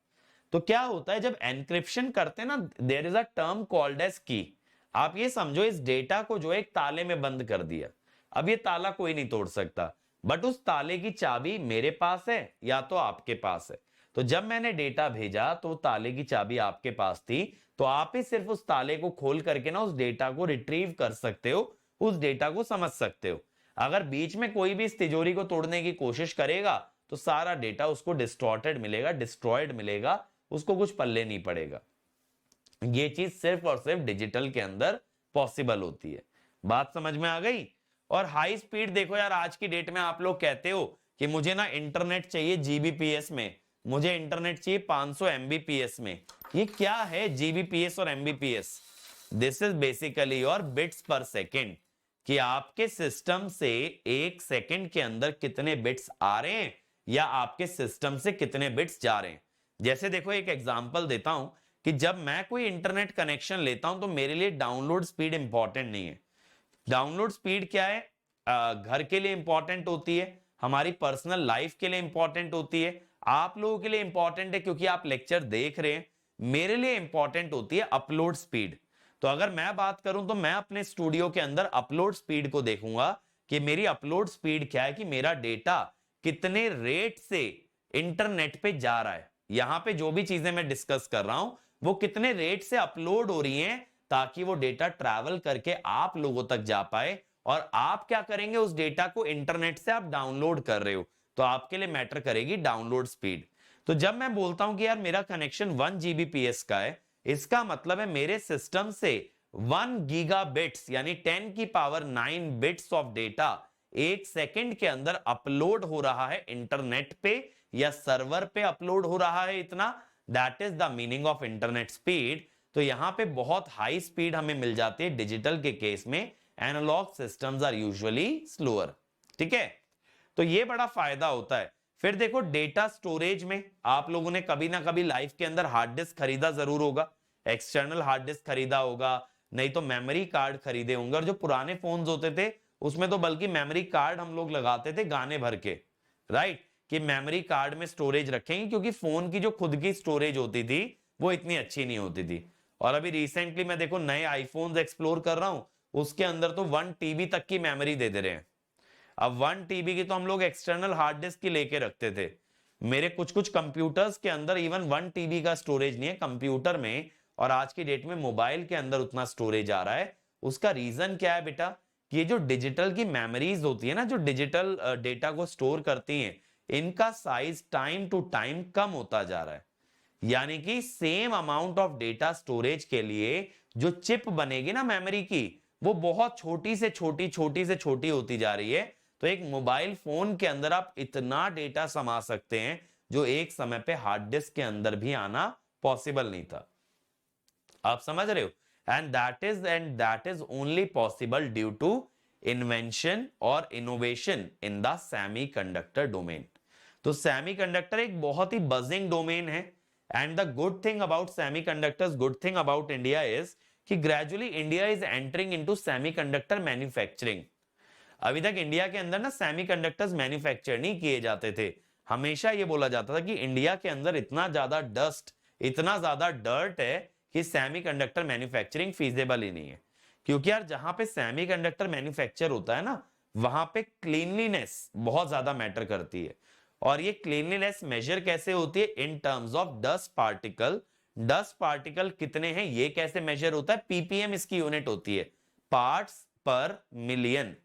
तो क्या होता है जब एनक्रिप्शन करते हैं ना, there is a term called as key. आप ये समझो इस डेटा को जो एक ताले में बंद कर दिया, अब ये ताला कोई नहीं तोड़ सकता, बट उस ताले की चाबी मेरे पास है या तो आपके पास है। तो जब मैंने डेटा भेजा तो ताले की चाबी आपके पास थी, तो आप ही सिर्फ उस ताले को खोल करके ना उस डेटा को रिट्रीव कर सकते हो, उस डेटा को समझ सकते हो। अगर बीच में कोई भी इस तिजोरी को तोड़ने की कोशिश करेगा तो सारा डेटा उसको डिस्टॉर्टेड मिलेगा, डिस्ट्रॉयड मिलेगा, उसको कुछ पल्ले नहीं पड़ेगा। ये चीज सिर्फ और सिर्फ डिजिटल के अंदर पॉसिबल होती है। बात समझ में आ गई? और हाई स्पीड देखो यार, आज की डेट में आप लोग कहते हो कि मुझे ना इंटरनेट चाहिए जीबीपीएस में, मुझे इंटरनेट चाहिए 500 एमबीपीएस में। ये क्या है जीबीपीएस और Mbps? This is basically your bits पर सेकेंड, कि आपके सिस्टम से एक सेकंड के अंदर कितने बिट्स आ रहे हैं या आपके सिस्टम से कितने बिट्स जा रहे हैं। जैसे देखो एक एग्जांपल देता हूं कि जब मैं कोई इंटरनेट कनेक्शन लेता हूं तो मेरे लिए डाउनलोड स्पीड इंपॉर्टेंट नहीं है। डाउनलोड स्पीड क्या है? घर के लिए इंपॉर्टेंट होती है, हमारी पर्सनल लाइफ के लिए इंपॉर्टेंट होती है, आप लोगों के लिए इंपॉर्टेंट है क्योंकि आप लेक्चर देख रहे हैं। मेरे लिए इंपॉर्टेंट होती है अपलोड स्पीड। तो अगर मैं बात करूं तो मैं अपने स्टूडियो के अंदर अपलोड स्पीड को देखूंगा कि मेरी अपलोड स्पीड क्या है, कि मेरा डेटा कितने रेट से इंटरनेट पे जा रहा है। यहां पे जो भी चीजें मैं डिस्कस कर रहा हूं वो कितने रेट से अपलोड हो रही हैं, ताकि वो डेटा ट्रैवल करके आप लोगों तक जा पाए। और आप क्या करेंगे, उस डेटा को इंटरनेट से आप डाउनलोड कर रहे हो, तो आपके लिए मैटर करेगी डाउनलोड स्पीड। तो जब मैं बोलता हूं कि यार मेरा कनेक्शन 1 जीबीपीएस का है, इसका मतलब है मेरे सिस्टम से 1 गीगाबिट्स यानी 10 की पावर 9 बिट्स ऑफ डेटा एक सेकंड के अंदर अपलोड हो रहा है इंटरनेट पे या सर्वर पे अपलोड हो रहा है इतना। That is the meaning of internet speed. तो यहां पे बहुत हाई स्पीड हमें मिल जाती है डिजिटल के केस में, analog systems are usually slower. ठीक है, तो ये बड़ा फायदा होता है। फिर देखो डेटा स्टोरेज में आप लोगों ने कभी ना कभी लाइफ के अंदर हार्ड डिस्क खरीदा जरूर होगा, एक्सटर्नल हार्ड डिस्क खरीदा होगा, नहीं तो मेमोरी कार्ड खरीदे होंगे। और जो पुराने फोन्स होते थे उसमें तो बल्कि मेमोरी कार्ड हम लोग लगाते थे गाने भर के, राइट, कि मेमोरी कार्ड में स्टोरेज रखेंगे, क्योंकि फोन की जो खुद की स्टोरेज होती थी वो इतनी अच्छी नहीं होती थी। और अभी रिसेंटली मैं देखो नए आईफोन्स एक्सप्लोर कर रहा हूं, उसके अंदर तो 1 टीबी तक की मेमोरी दे दे रहे हैं। अब 1 टीबी की तो हम लोग एक्सटर्नल हार्ड डिस्क की लेके रखते थे। मेरे कुछ कुछ कंप्यूटर्स के अंदर इवन 1 टीबी का स्टोरेज नहीं है कंप्यूटर में, और आज की डेट में मोबाइल के अंदर उतना स्टोरेज आ रहा है। उसका रीजन क्या है बेटा? ये जो डिजिटल की मेमोरीज होती है ना, जो डिजिटल डेटा को स्टोर करती हैं, इनका साइज टाइम टू टाइम कम होता जा रहा है। यानी कि same amount of data storage के लिए जो चिप बनेगी ना मेमोरी की, वो बहुत छोटी से छोटी होती जा रही है। तो एक मोबाइल फोन के अंदर आप इतना डेटा समा सकते हैं जो एक समय पे हार्ड डिस्क के अंदर भी आना पॉसिबल नहीं था। आप समझ रहे हो? And that is only possible due to invention और innovation in the semiconductor domain. तो सेमीकंडक्टर एक बहुत ही बजिंग डोमेन है। And the good thing about semiconductors, good thing about India is कि gradually India is entering into semiconductor manufacturing. अभी तक इंडिया के अंदर ना सेमीकंडक्टर्स मैन्युफैक्चर नहीं किए जाते थे। हमेशा ये बोला जाता था कि इंडिया के अंदर इतना ज्यादा डस्ट, इतना ज्यादा डर्ट है कि सेमीकंडक्टर मैन्युफैक्चरिंग फीजेबल ही नहीं है। क्योंकि यार जहां पे सेमीकंडक्टर मैन्युफैक्चर होता है ना, वहां पे क्लीनलीनेस बहुत ज्यादा मैटर करती है। और ये क्लीनलीनेस मेजर कैसे होती है? इन terms of dust particle. Dust particle कितने हैं ये कैसे मेजर होता है? पीपीएम इसकी यूनिट होती है, पार्ट्स पर मिलियन।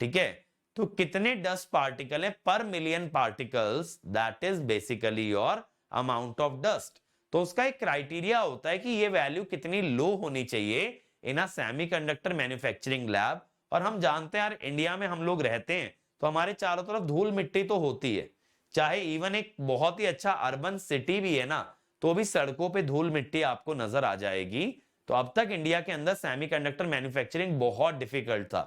ठीक है, तो कितने डस्ट पार्टिकल है पर million particles, that is basically your amount of dust. तो उसका एक क्राइटेरिया होता है कि ये वैल्यू कितनी लो होनी चाहिए इन अ सेमीकंडक्टर मैन्युफैक्चरिंग लैब। और हम जानते हैं यार इंडिया में हम लोग रहते हैं तो हमारे चारों तरफ धूल मिट्टी तो होती है, चाहे इवन एक बहुत ही अच्छा अर्बन सिटी भी है ना, तो भी सड़कों पे धूल मिट्टी आपको नजर आ जाएगी। तो अब तक इंडिया के अंदर सेमीकंडक्टर मैन्युफैक्चरिंग बहुत डिफिकल्ट था,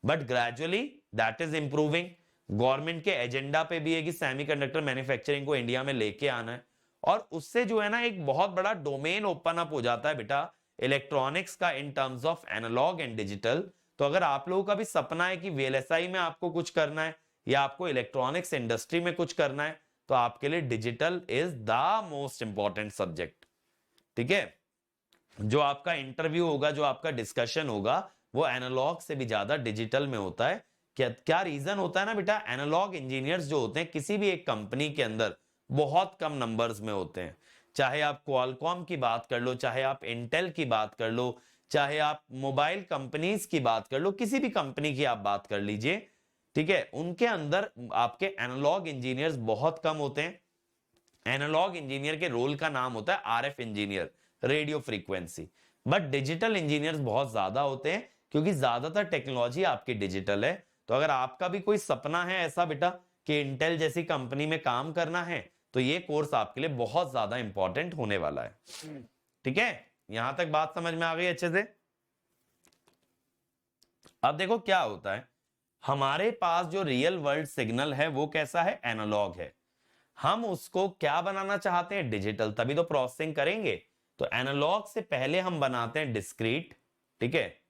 but gradually that is improving. Government के एजेंडा पे भी है कि सेमीकंडक्टर मैन्युफैक्चरिंग को इंडिया में लेके आना है। और उससे जो है ना एक बहुत बड़ा डोमेन ओपन अप हो जाता है बेटा इलेक्ट्रॉनिक्स का, in terms of analog and digital. तो अगर आप लोगों का भी सपना है कि वीएलएसआई में आपको कुछ करना है या आपको इलेक्ट्रॉनिक्स इंडस्ट्री में कुछ करना है, तो आपके लिए digital is the most important subject. ठीक है, जो आपका इंटरव्यू होगा, जो आपका डिस्कशन होगा, वो एनालॉग से भी ज्यादा डिजिटल में होता है। क्या क्या रीजन होता है ना बेटा? एनालॉग इंजीनियर्स जो होते हैं किसी भी एक कंपनी के अंदर, बहुत कम नंबर्स में होते हैं। चाहे आप क्वालकॉम की बात कर लो, चाहे आप इंटेल की बात कर लो, चाहे आप मोबाइल कंपनीज की बात कर लो, किसी भी कंपनी की आप बात कर लीजिए, ठीक है, उनके अंदर आपके एनालॉग इंजीनियर्स बहुत कम होते हैं। एनालॉग इंजीनियर के रोल का नाम होता है RF engineer, radio frequency. But digital engineers बहुत ज्यादा होते हैं, क्योंकि ज्यादातर टेक्नोलॉजी आपकी डिजिटल है। तो अगर आपका भी कोई सपना है ऐसा बेटा कि इंटेल जैसी कंपनी में काम करना है, तो ये कोर्स आपके लिए बहुत ज्यादा इंपॉर्टेंट होने वाला है। ठीक है, यहां तक बात समझ में आ गई अच्छे से। अब देखो क्या होता है, हमारे पास जो रियल वर्ल्ड सिग्नल है वो कैसा है, एनालॉग है। हम उसको क्या बनाना चाहते हैं, डिजिटल, तभी तो प्रोसेसिंग करेंगे। तो एनालॉग से पहले हम बनाते हैं डिस्क्रीट, ठीक है,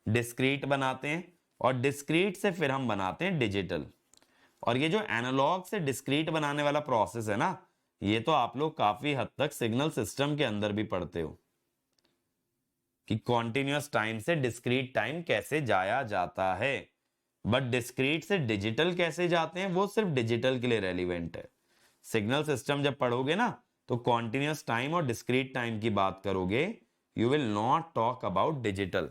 डिस्क्रीट बनाते हैं, और डिस्क्रीट से फिर हम बनाते हैं डिजिटल। और ये जो एनालॉग से डिस्क्रीट बनाने वाला प्रोसेस है ना, ये तो आप लोग काफी हद तक सिग्नल सिस्टम के अंदर भी पढ़ते हो कि कॉन्टिन्यूअस टाइम से डिस्क्रीट टाइम कैसे जाया जाता है। बट डिस्क्रीट से डिजिटल कैसे जाते हैं वो सिर्फ डिजिटल के लिए रेलिवेंट है। सिग्नल सिस्टम जब पढ़ोगे ना, तो कॉन्टिन्यूअस टाइम और डिस्क्रीट टाइम की बात करोगे, you will not talk about digital.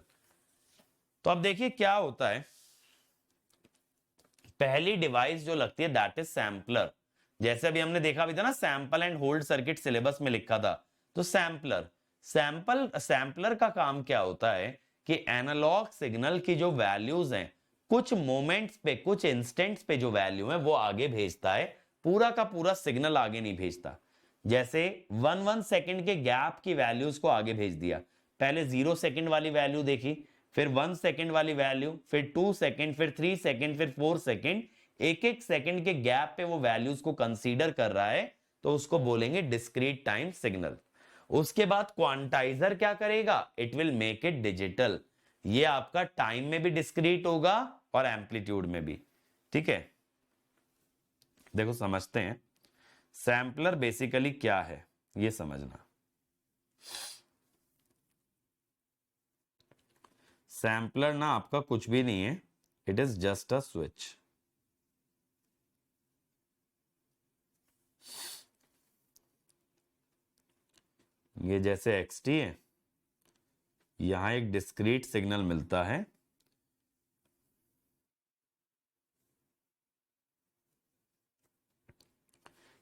तो अब देखिए क्या होता है, पहली डिवाइस जो लगती है दैट इज सैंपलर। जैसे अभी हमने देखा भी था ना, sample and hold circuit syllabus में लिखा था। तो सैंपलर का काम क्या होता है कि एनालॉग सिग्नल की जो वैल्यूज हैं, कुछ मोमेंट्स पे, कुछ इंस्टेंट्स पे जो वैल्यू है वो आगे भेजता है, पूरा का पूरा सिग्नल आगे नहीं भेजता। जैसे 1 1 सेकंड के गैप की वैल्यूज को आगे भेज दिया, पहले 0 सेकंड वाली वैल्यू देखी, फिर 1 सेकंड वाली वैल्यू, फिर 2 सेकंड, फिर 3 सेकंड, फिर 4 सेकंड, एक एक सेकंड के गैप पे वो वैल्यूज को कंसीडर कर रहा है, तो उसको बोलेंगे डिस्क्रीट टाइम सिग्नल। उसके बाद क्वांटाइजर क्या करेगा, it will make it digital. ये आपका टाइम में भी डिस्क्रीट होगा और एम्पलीट्यूड में भी। ठीक है, देखो समझते हैं सैंपलर बेसिकली क्या है, ये समझना। सैंपलर ना आपका कुछ भी नहीं है, it is just a switch. ये जैसे XT है, यहां एक डिस्क्रीट सिग्नल मिलता है,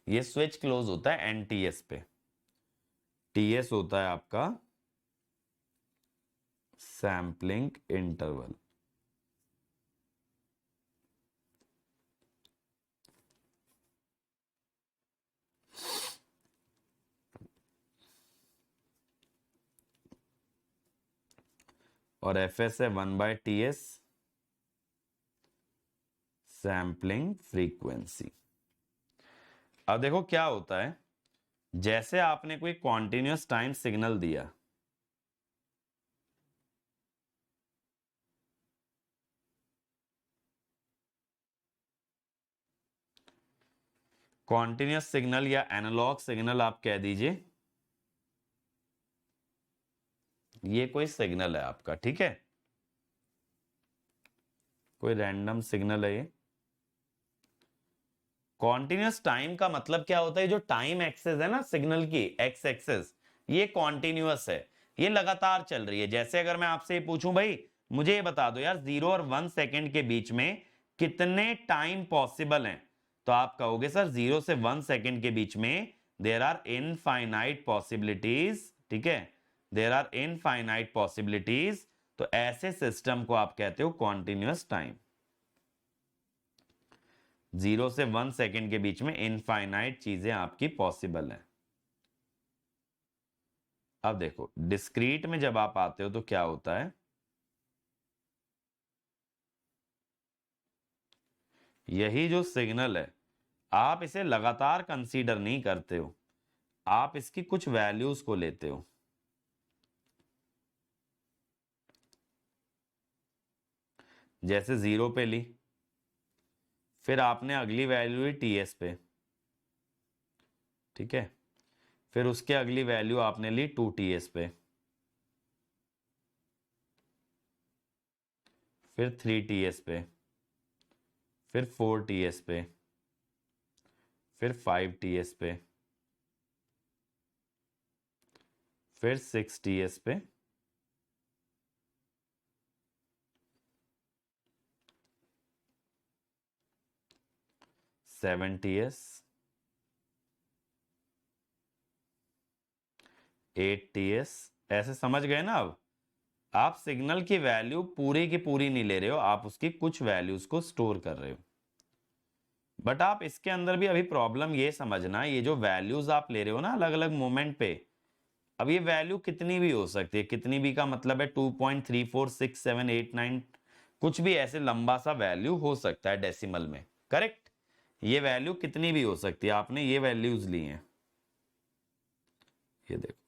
ये स्विच क्लोज होता है NTS पे। TS होता है आपका सैम्पलिंग इंटरवल। और FS है 1/TS, सैम्पलिंग फ्रीक्वेंसी। अब देखो क्या होता है, जैसे आपने कोई कॉन्टिन्यूअस टाइम सिग्नल दिया, कॉन्टिन्यूअस सिग्नल या एनालॉग सिग्नल आप कह दीजिए, ये कोई सिग्नल है आपका, ठीक है, कोई रैंडम सिग्नल है ये। कॉन्टिन्यूअस टाइम का मतलब क्या होता है, जो टाइम एक्सेस है ना सिग्नल की, एक्स एक्सेस, ये कॉन्टिन्यूअस है, ये लगातार चल रही है। जैसे अगर मैं आपसे पूछूं भाई मुझे ये बता दो यार 0 और 1 सेकंड के बीच में कितने टाइम पॉसिबल हैं, तो आप कहोगे सर 0 से 1 सेकंड के बीच में देर आर इनफाइनाइट पॉसिबिलिटीज, ठीक है, देर आर इनफाइनाइट पॉसिबिलिटीज। तो ऐसे सिस्टम को आप कहते हो कॉन्टिन्यूअस टाइम। 0 से 1 सेकंड के बीच में इनफाइनाइट चीजें आपकी पॉसिबल हैं। अब देखो डिस्क्रीट में जब आप आते हो तो क्या होता है, यही जो सिग्नल है आप इसे लगातार कंसीडर नहीं करते हो, आप इसकी कुछ वैल्यूज को लेते हो। जैसे 0 पे ली, फिर आपने अगली वैल्यू ली TS पे, ठीक है, फिर उसके अगली वैल्यू आपने ली 2TS पे, फिर 3TS पे, फिर 4TS पे, फिर 5 TS पे, फिर 6 TS पे, 7 TS, 8 TS। ऐसे समझ गए ना? अब आप सिग्नल की वैल्यू पूरी की पूरी नहीं ले रहे हो, आप उसकी कुछ वैल्यूज को स्टोर कर रहे हो। बट आप इसके अंदर भी अभी प्रॉब्लम ये समझना, ये जो वैल्यूज आप ले रहे हो ना अलग अलग मोमेंट पे, अब ये वैल्यू कितनी भी हो सकती है। कितनी भी का मतलब है 2.346789, कुछ भी ऐसे लंबा सा वैल्यू हो सकता है डेसिमल में। करेक्ट? ये वैल्यू कितनी भी हो सकती है। आपने ये वैल्यूज ली हैं, ये देखो।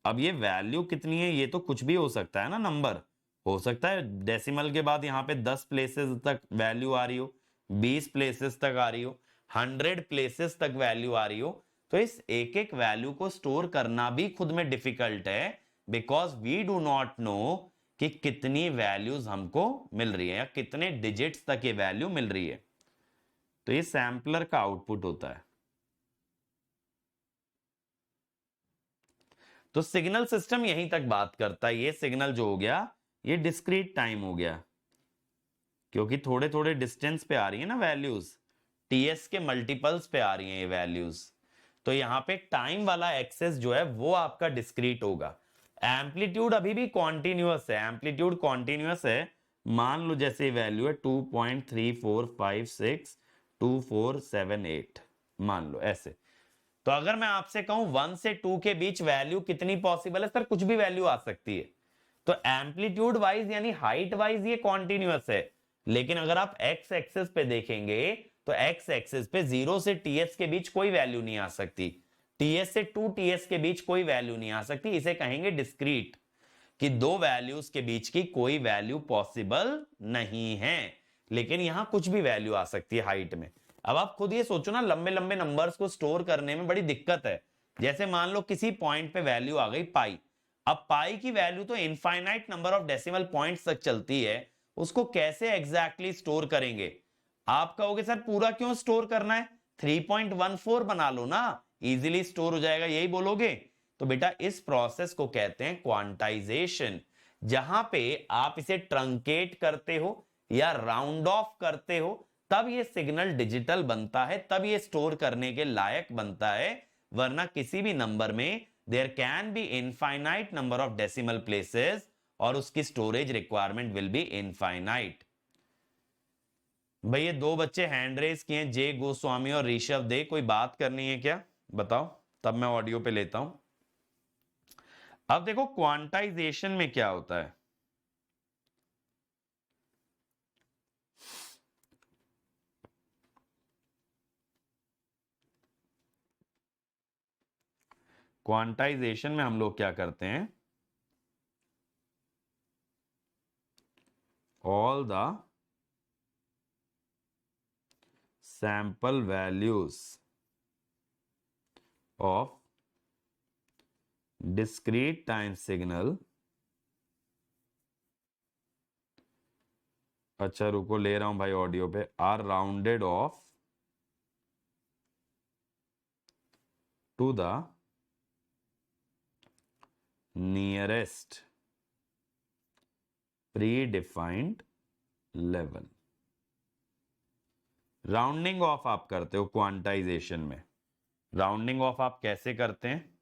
अब ये वैल्यू कितनी है, ये तो कुछ भी हो सकता है ना, नंबर हो सकता है डेसिमल के बाद यहाँ पे 10 प्लेसेस तक वैल्यू आ रही हो, 20 प्लेसेस तक आ रही हो, 100 प्लेसेस तक वैल्यू आ रही हो। तो इस एक एक वैल्यू को स्टोर करना भी खुद में डिफिकल्ट है, because we do not know कि कितनी वैल्यूज हमको मिल रही है या कितने डिजिट्स तक ये वैल्यू मिल रही है। तो ये सैंपलर का आउटपुट होता है। तो सिग्नल सिस्टम यहीं तक बात करता है। ये सिग्नल जो हो गया ये डिस्क्रीट टाइम हो गया, क्योंकि थोड़े थोड़े डिस्टेंस पे आ रही है ना वैल्यूज, टीएस के मल्टीपल्स पे आ रही हैं ये वैल्यूज। तो यहाँ पे टाइम वाला एक्सेस जो है वो आपका डिस्क्रीट होगा। एम्पलीट्यूड अभी भी कॉन्टिन्यूअस है, एम्पलीट्यूड कॉन्टिन्यूअस है। मान लो जैसे वैल्यू है 2.34562478, मान लो ऐसे। तो अगर मैं आपसे कहूं 1 से 2 के बीच वैल्यू कितनी पॉसिबल है, सर कुछ भी वैल्यू आ सकती है। तो एम्पलीट्यूड वाइज यानी हाइट वाइज ये कॉन्टिन्यूअस है। लेकिन अगर आप एक्स एक्सेस पे देखेंगे तो एक्स एक्सेस पे 0 से टीएस के बीच कोई वैल्यू नहीं आ सकती, टीएस से 2 TS के बीच कोई वैल्यू नहीं आ सकती। इसे कहेंगे डिस्क्रीट, कि दो वैल्यूज के बीच की कोई वैल्यू पॉसिबल नहीं है। लेकिन यहां कुछ भी वैल्यू आ सकती है हाइट में। अब आप खुद ये सोचो ना, लंबे लंबे नंबर्स को स्टोर करने में बड़ी दिक्कत है। जैसे मान लो किसी पॉइंट पे वैल्यू आ गई पाई, अब पाई की वैल्यू तो infinite number of decimal points तक चलती है, उसको कैसे एग्जैक्टली स्टोर करेंगे? आप कहोगे सर पूरा क्यों स्टोर करना है, 3.14 बना लो ना, इजीली स्टोर हो जाएगा, यही बोलोगे। तो बेटा इस प्रोसेस को कहते हैं क्वांटाइजेशन, जहां पे आप इसे ट्रंकेट करते हो या राउंड ऑफ करते हो, तब ये सिग्नल डिजिटल बनता है, तब ये स्टोर करने के लायक बनता है। वरना किसी भी नंबर में there can be infinite number of decimal places और उसकी storage requirement will be infinite. भाई ये दो बच्चे हैंड रेस किए, जे गोस्वामी और ऋषभ दे, कोई बात करनी है क्या? बताओ, तब मैं ऑडियो पे लेता हूं। अब देखो क्वांटाइजेशन में क्या होता है। क्वांटाइजेशन में हम लोग क्या करते हैं, all the sample values of discrete time signal, अच्छा रुको ले रहा हूं भाई ऑडियो पे, are rounded off to the nearest pre defined level. Rounding off आप करते हो क्वांटाइजेशन में। राउंडिंग ऑफ आप कैसे करते हैं?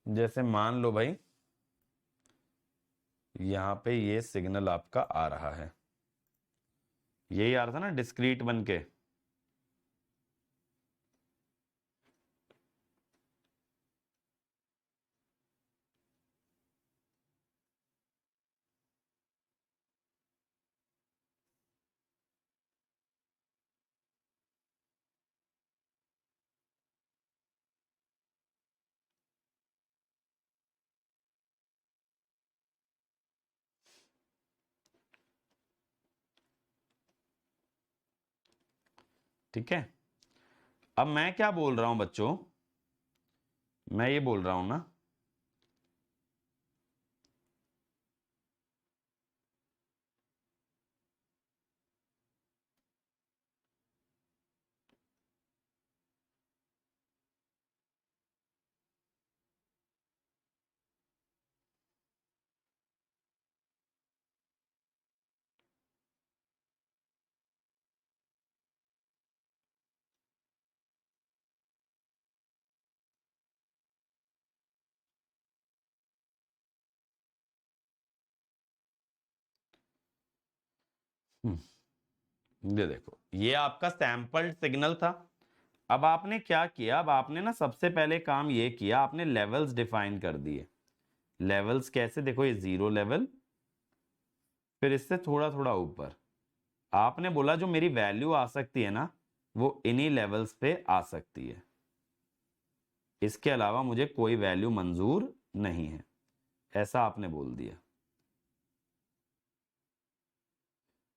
जैसे मान लो भाई यहां पे ये सिग्नल आपका आ रहा है, यही आ रहा था ना डिस्क्रीट बन के। ठीक है, अब मैं क्या बोल रहा हूं बच्चों, मैं ये बोल रहा हूं ना, ये देखो ये आपका सैंपल्ड सिग्नल था। अब आपने क्या किया, अब आपने ना सबसे पहले काम ये किया, आपने लेवल्स डिफाइन कर दिए। लेवल्स कैसे, देखो ये 0 लेवल, फिर इससे थोड़ा थोड़ा ऊपर आपने बोला जो मेरी वैल्यू आ सकती है ना वो इन्हीं लेवल्स पे आ सकती है, इसके अलावा मुझे कोई वैल्यू मंजूर नहीं है, ऐसा आपने बोल दिया।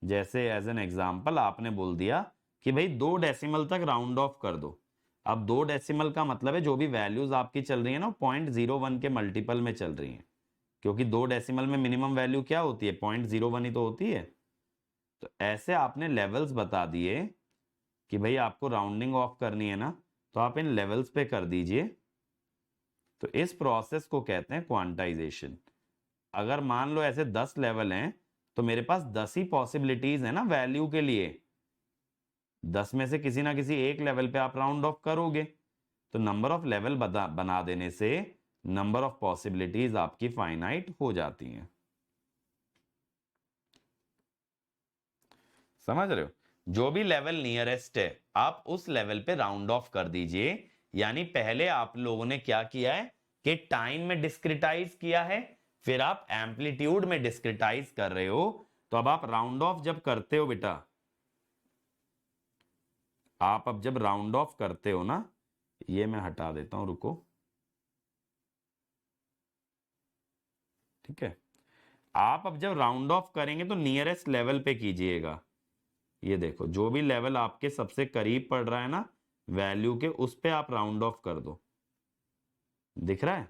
जैसे एज एन एग्जांपल आपने बोल दिया कि भाई 2 डेसिमल तक राउंड ऑफ कर दो। अब 2 डेसिमल का मतलब है जो भी वैल्यूज आपकी चल रही है ना 0.01 के मल्टीपल में चल रही हैं, क्योंकि 2 डेसिमल में मिनिमम वैल्यू क्या होती है, 0.01 ही तो होती है। तो ऐसे आपने लेवल्स बता दिए कि भाई आपको राउंडिंग ऑफ करनी है ना, तो आप इन लेवल्स पे कर दीजिए। तो इस प्रोसेस को कहते हैं क्वांटाइजेशन। अगर मान लो ऐसे 10 लेवल हैं तो मेरे पास 10 ही पॉसिबिलिटीज है ना वैल्यू के लिए, 10 में से किसी ना किसी एक लेवल पे आप राउंड ऑफ करोगे, तो नंबर ऑफ लेवल बना देने से नंबर ऑफ पॉसिबिलिटीज आपकी फाइनाइट हो जाती हैं। समझ रहे हो, जो भी लेवल नियरेस्ट है आप उस लेवल पे राउंड ऑफ कर दीजिए। यानी पहले आप लोगों ने क्या किया है कि टाइम में डिस्क्रिटाइज किया है, फिर आप एम्पलीट्यूड में डिस्क्रिटाइज कर रहे हो। तो अब आप राउंड ऑफ जब करते हो बेटा, आप अब जब राउंड ऑफ करते हो ना, ये मैं हटा देता हूं, रुको, ठीक है। आप अब जब राउंड ऑफ करेंगे तो नियरेस्ट लेवल पे कीजिएगा। ये देखो जो भी लेवल आपके सबसे करीब पड़ रहा है ना वैल्यू के, उस पे आप राउंड ऑफ कर दो। दिख रहा है,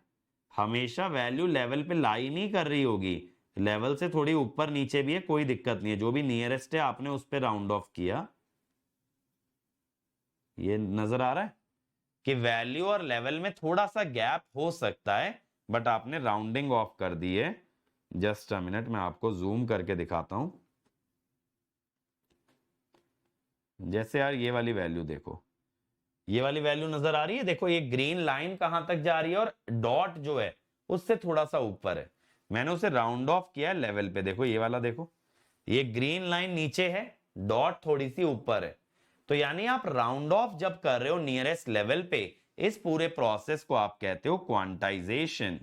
हमेशा वैल्यू लेवल पे लाई नहीं कर रही होगी, लेवल से थोड़ी ऊपर नीचे भी है, कोई दिक्कत नहीं है, जो भी नियरेस्ट है आपने उस पे राउंड ऑफ किया। ये नजर आ रहा है कि वैल्यू और लेवल में थोड़ा सा गैप हो सकता है, बट आपने राउंडिंग ऑफ कर दी है। जस्ट अ मिनट, मैं आपको जूम करके दिखाता हूं। जैसे यार ये वाली वैल्यू देखो, ये वाली वैल्यू नजर आ रही है, देखो ये ग्रीन लाइन कहां तक जा रही है और डॉट जो है उससे थोड़ा सा ऊपर है। मैंने उसे राउंड ऑफ किया लेवल पे, देखो ये वाला देखो, ये ग्रीन लाइन नीचे है, डॉट थोड़ी सी ऊपर है। तो यानी आप राउंड ऑफ जब कर रहे हो नियरेस्ट लेवल पे, इस पूरे प्रोसेस को आप कहते हो क्वांटाइजेशन।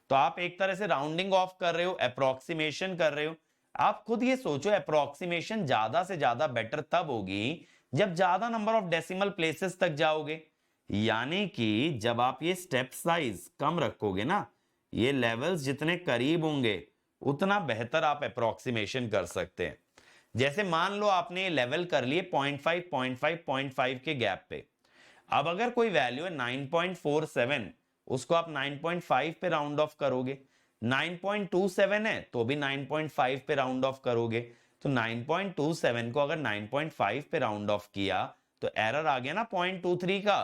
तो आप एक तरह से राउंडिंग ऑफ कर रहे हो, अप्रोक्सीमेशन कर रहे हो। आप खुद ये सोचो, अप्रोक्सीमेशन ज्यादा से ज्यादा बेटर तब होगी जब ज्यादा नंबर ऑफ डेसिमल प्लेसेस तक जाओगे। यानी कि जब आप ये स्टेप साइज कम रखोगे ना, ये लेवल्स जितने करीब होंगे उतना बेहतर आप अप्रोक्सीमेशन कर सकते हैं। जैसे मान लो आपने ये लेवल कर लिए 0.5 0.5 0.5 के गैप पे। अब अगर कोई वैल्यू है 9.47, उसको आप 9.5 पे राउंड ऑफ करोगे। 9.27 है तो भी 9.5 पे राउंड ऑफ करोगे। तो 9.27 को अगर 9.5 पे राउंड ऑफ किया तो एरर आ गया ना 0.23 का,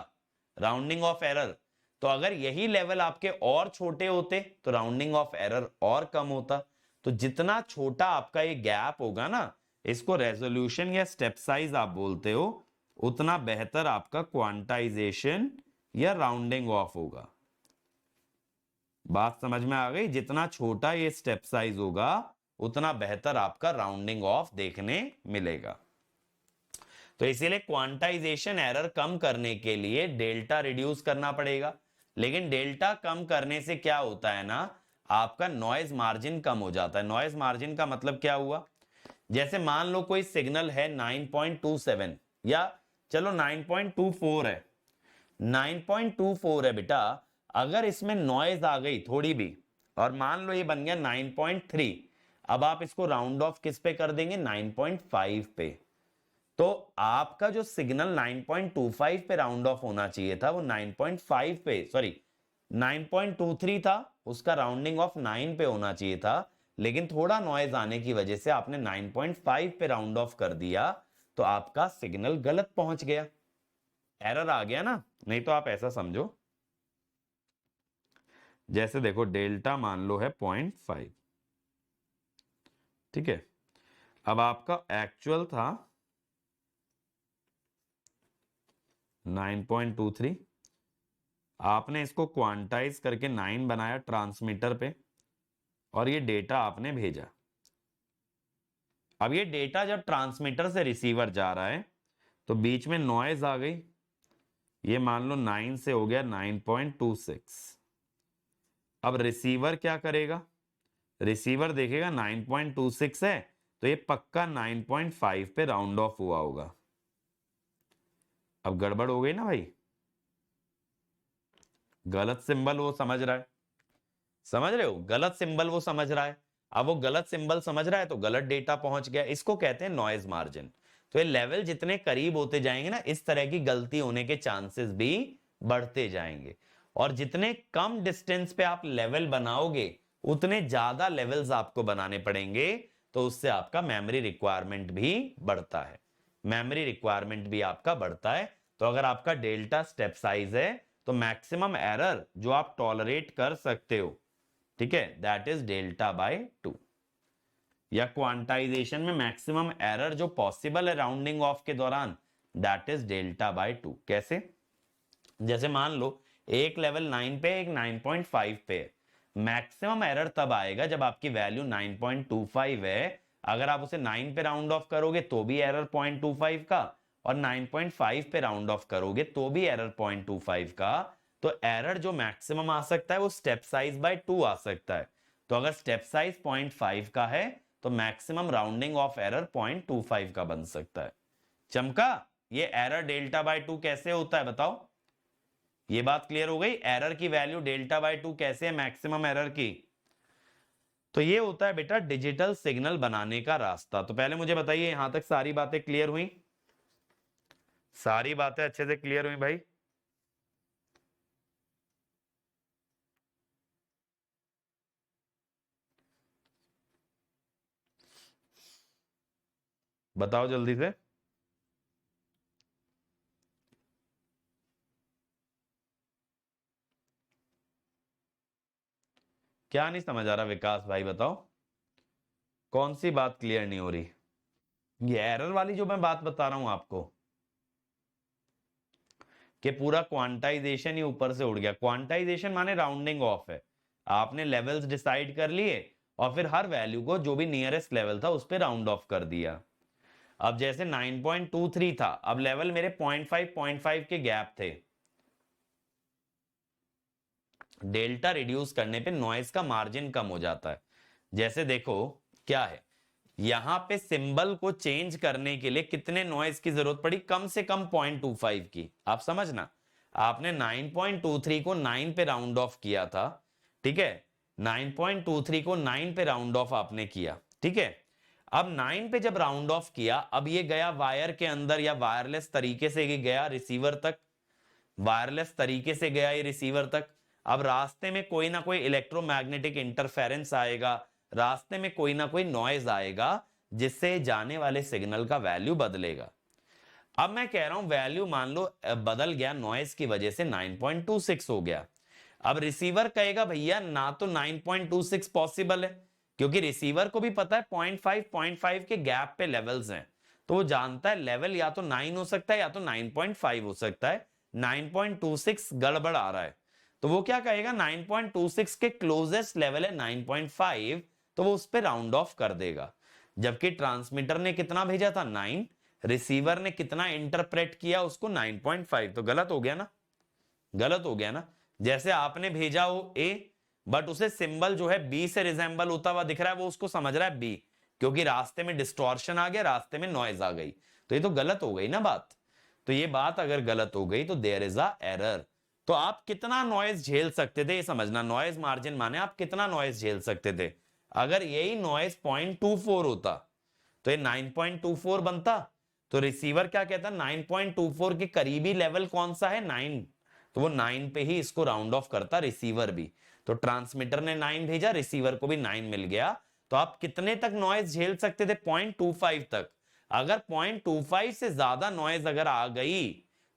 राउंडिंग ऑफ एरर। तो अगर यही लेवल आपके और छोटे होते तो राउंडिंग ऑफ एरर और कम होता। तो जितना छोटा आपका ये गैप होगा ना, इसको रेजोल्यूशन या स्टेप साइज आप बोलते हो, उतना बेहतर आपका क्वांटाइजेशन या राउंडिंग ऑफ होगा। बात समझ में आ गई, जितना छोटा ये स्टेप साइज होगा उतना बेहतर आपका राउंडिंग ऑफ देखने मिलेगा। तो इसीलिए क्वांटाइजेशन एरर कम करने के लिए डेल्टा रिड्यूस करना पड़ेगा। लेकिन डेल्टा कम करने से क्या होता है ना, आपका नॉइज मार्जिन कम हो जाता है। नॉइज मार्जिन का मतलब क्या हुआ, जैसे मान लो कोई सिग्नल है 9.27 या चलो 9.24 है, 9.24 है बेटा, अगर इसमें नॉइज आ गई थोड़ी भी और मान लो ये बन गया 9.3, अब आप इसको राउंड ऑफ किस पे कर देंगे, 9.5 पे। तो आपका जो सिग्नल 9.25 पे राउंड ऑफ होना चाहिए था वो 9.5 पे, सॉरी 9.23 था, उसका राउंडिंग ऑफ 9 पे होना चाहिए था, लेकिन थोड़ा नॉइज आने की वजह से आपने 9.5 पे राउंड ऑफ कर दिया, तो आपका सिग्नल गलत पहुंच गया, एरर आ गया ना। नहीं तो आप ऐसा समझो, जैसे देखो डेल्टा मान लो है 0.5, ठीक है, अब आपका एक्चुअल था 9.23, आपने इसको क्वांटाइज करके 9 बनाया ट्रांसमीटर पे, और ये डेटा आपने भेजा। अब ये डेटा जब ट्रांसमीटर से रिसीवर जा रहा है तो बीच में नॉइज आ गई, ये मान लो 9 से हो गया 9.26। अब रिसीवर क्या करेगा, रिसीवर देखेगा 9.26 है तो ये पक्का 9.5 पे राउंड ऑफ हुआ होगा। अब गड़बड़ हो गई ना भाई, गलत सिंबल वो समझ रहा है, समझ रहे हो, गलत सिंबल वो समझ रहा है। अब वो गलत सिंबल समझ रहा है तो गलत डेटा पहुंच गया, इसको कहते हैं नॉइज मार्जिन। तो ये लेवल जितने करीब होते जाएंगे ना, इस तरह की गलती होने के चांसेस भी बढ़ते जाएंगे, और जितने कम डिस्टेंस पे आप लेवल बनाओगे उतने ज्यादा लेवल्स आपको बनाने पड़ेंगे, तो उससे आपका मेमोरी रिक्वायरमेंट भी बढ़ता है, मेमोरी रिक्वायरमेंट भी आपका बढ़ता है। तो अगर आपका डेल्टा स्टेप साइज है तो मैक्सिमम एरर जो आप टॉलरेट कर सकते हो, ठीक है, दैट इज डेल्टा बाय 2। या क्वांटाइजेशन में मैक्सिमम एरर जो पॉसिबल है राउंडिंग ऑफ के दौरान, दैट इज डेल्टा बाय 2। कैसे, जैसे मान लो एक लेवल 9 पे एक 9.5 पे, मैक्सिमम एरर तब आएगा जब आपकी वैल्यू 9.25 है। अगर आप उसे 9 पे राउंड ऑफ करोगे तो भी एरर 0.25 का, और 9.5 पे राउंड ऑफ करोगे तो भी एरर 0.25 का। तो एरर जो मैक्सिमम आ सकता है वो स्टेप साइज बाय 2 आ सकता है। तो अगर स्टेप साइज 0.5 का है तो मैक्सिमम राउंडिंग ऑफ एरर 0.25 का बन सकता है। चमका, ये एरर डेल्टा बाय 2 कैसे होता है बताओ, ये बात क्लियर हो गई, एरर की वैल्यू डेल्टा बाय 2 कैसे है मैक्सिमम एरर की। तो ये होता है बेटा डिजिटल सिग्नल बनाने का रास्ता। तो पहले मुझे बताइए यहां तक सारी बातें क्लियर हुई, सारी बातें अच्छे से क्लियर हुई भाई। बताओ जल्दी से। क्या नहीं समझ आ रहा विकास भाई, बताओ कौन सी बात क्लियर नहीं हो रही। ये एरर वाली जो मैं बात बता रहा हूं आपको, कि पूरा क्वांटाइजेशन ही ऊपर से उड़ गया। क्वांटाइजेशन माने राउंडिंग ऑफ है, आपने लेवल्स डिसाइड कर लिए और फिर हर वैल्यू को जो भी नियरेस्ट लेवल था उस पर राउंड ऑफ कर दिया। अब जैसे 9.23 था, अब लेवल मेरे 0.5 के गैप थे, डेल्टा रिड्यूस करने पे नॉइज का मार्जिन कम हो जाता है। जैसे देखो क्या है, यहां पे सिंबल को चेंज करने के लिए कितने नॉइज की जरूरत पड़ी, कम से कम 0.25 की। आप समझना, आपने 9.23 को 9 पे राउंड ऑफ किया था, ठीक है, 9.23 को 9 पे राउंड ऑफ आपने किया, ठीक है। अब 9 पे जब राउंड ऑफ किया, अब ये गया वायर के अंदर या वायरलेस तरीके से ये गया रिसीवर तक, वायरलेस तरीके से गया ये रिसीवर तक। अब रास्ते में कोई ना कोई इलेक्ट्रोमैग्नेटिक इंटरफेरेंस आएगा, रास्ते में कोई ना कोई नॉइज आएगा जिससे जाने वाले सिग्नल का वैल्यू बदलेगा। अब मैं कह रहा हूं वैल्यू मान लो बदल गया, नॉइज की वजह से 9.26 हो गया। अब रिसीवर कहेगा भैया ना तो 9.26 पॉसिबल है, क्योंकि रिसीवर को भी पता है 0.5 के गैप पे लेवल्स हैं, तो वो जानता है लेवल या तो 9 हो सकता है या तो 9.5 हो सकता है, 9.26 गड़बड़ आ रहा है। तो वो क्या कहेगा, 9.26 के क्लोजेस्ट लेवल है 9.5, तो वो उस पर राउंड ऑफ कर देगा। जबकि ट्रांसमीटर ने कितना भेजा था 9, रिसीवर ने कितना इंटरप्रेट किया उसको 9.5, तो गलत हो गया ना, गलत हो गया ना। जैसे आपने भेजा हो ए, बट उसे सिंबल जो है बी से रिजेंबल होता हुआ दिख रहा है, वो उसको समझ रहा है बी, क्योंकि रास्ते में डिस्टॉर्शन आ गया, रास्ते में नॉइज आ गई, तो ये तो गलत हो गई ना बात। तो ये बात अगर गलत हो गई तो देयर इज अ एरर। तो आप कितना नॉइज झेल सकते थे ये समझना, नॉइज मार्जिन माने आप कितना नॉइज झेल सकते थे। अगर यही नॉइज 0.24 होता तो ये 9.24 बनता, तो तो रिसीवर क्या कहता है 9.24 के करीबी लेवल कौन सा है 9, तो वो 9 पे ही इसको राउंड ऑफ करता रिसीवर भी। तो ट्रांसमीटर ने 9 भेजा, रिसीवर को भी 9 मिल गया। तो आप कितने तक नॉइज झेल सकते थे 0.25 तक। अगर 0.25 से ज्यादा नॉइज अगर आ गई,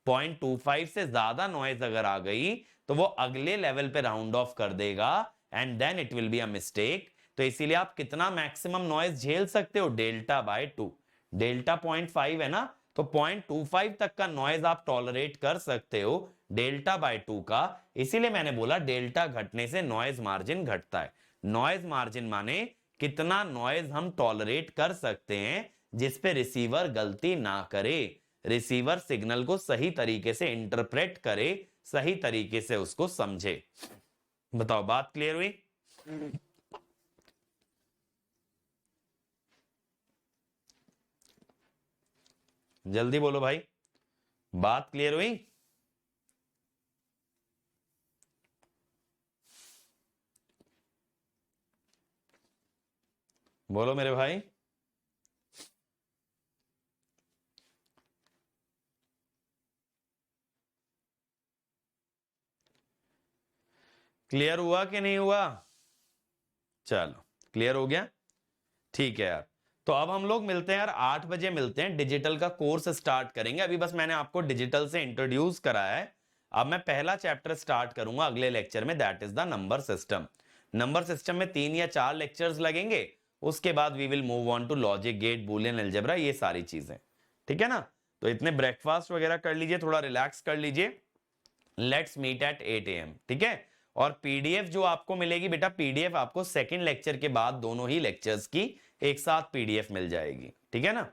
0.25 से ज्यादा नॉइज अगर आ गई तो वो अगले लेवल पे राउंड ऑफ कर देगा and then it will be a mistake. तो इसीलिए आप कितना मैक्सिमम नॉइज झेल सकते हो डेल्टा बाय 2, डेल्टा 0.5 है ना, तो 0.25 तक का नॉइज आप टॉलरेट कर सकते हो डेल्टा बाय 2 का। इसीलिए मैंने बोला डेल्टा घटने से नॉइज मार्जिन घटता है। नॉइज मार्जिन माने कितना नॉइज हम टॉलरेट कर सकते हैं जिस पे रिसीवर गलती ना करे, रिसीवर सिग्नल को सही तरीके से इंटरप्रेट करे, सही तरीके से उसको समझे। बताओ बात क्लियर हुई? जल्दी बोलो भाई, बात क्लियर हुई? बोलो मेरे भाई। क्लियर हुआ कि नहीं हुआ? चलो क्लियर हो गया, ठीक है यार। तो अब हम लोग मिलते हैं यार 8 बजे मिलते हैं, डिजिटल का कोर्स स्टार्ट करेंगे। अभी बस मैंने आपको डिजिटल से इंट्रोड्यूस कराया है। अब मैं पहला चैप्टर स्टार्ट करूंगा अगले लेक्चर में, that is the number system. Number system में 3 या 4 लेक्चर्स लगेंगे, उसके बाद we will move on to logic gate, Boolean algebra, ये सारी चीजें, ठीक है ना। तो इतने ब्रेकफास्ट वगैरह कर लीजिए, थोड़ा रिलैक्स कर लीजिए। लेट्स मीट एट 8 AM, ठीक है। और पीडीएफ जो आपको मिलेगी बेटा, पीडीएफ आपको सेकंड लेक्चर के बाद दोनों ही लेक्चर्स की एक साथ पीडीएफ मिल जाएगी, ठीक है ना।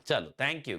चलो थैंक यू।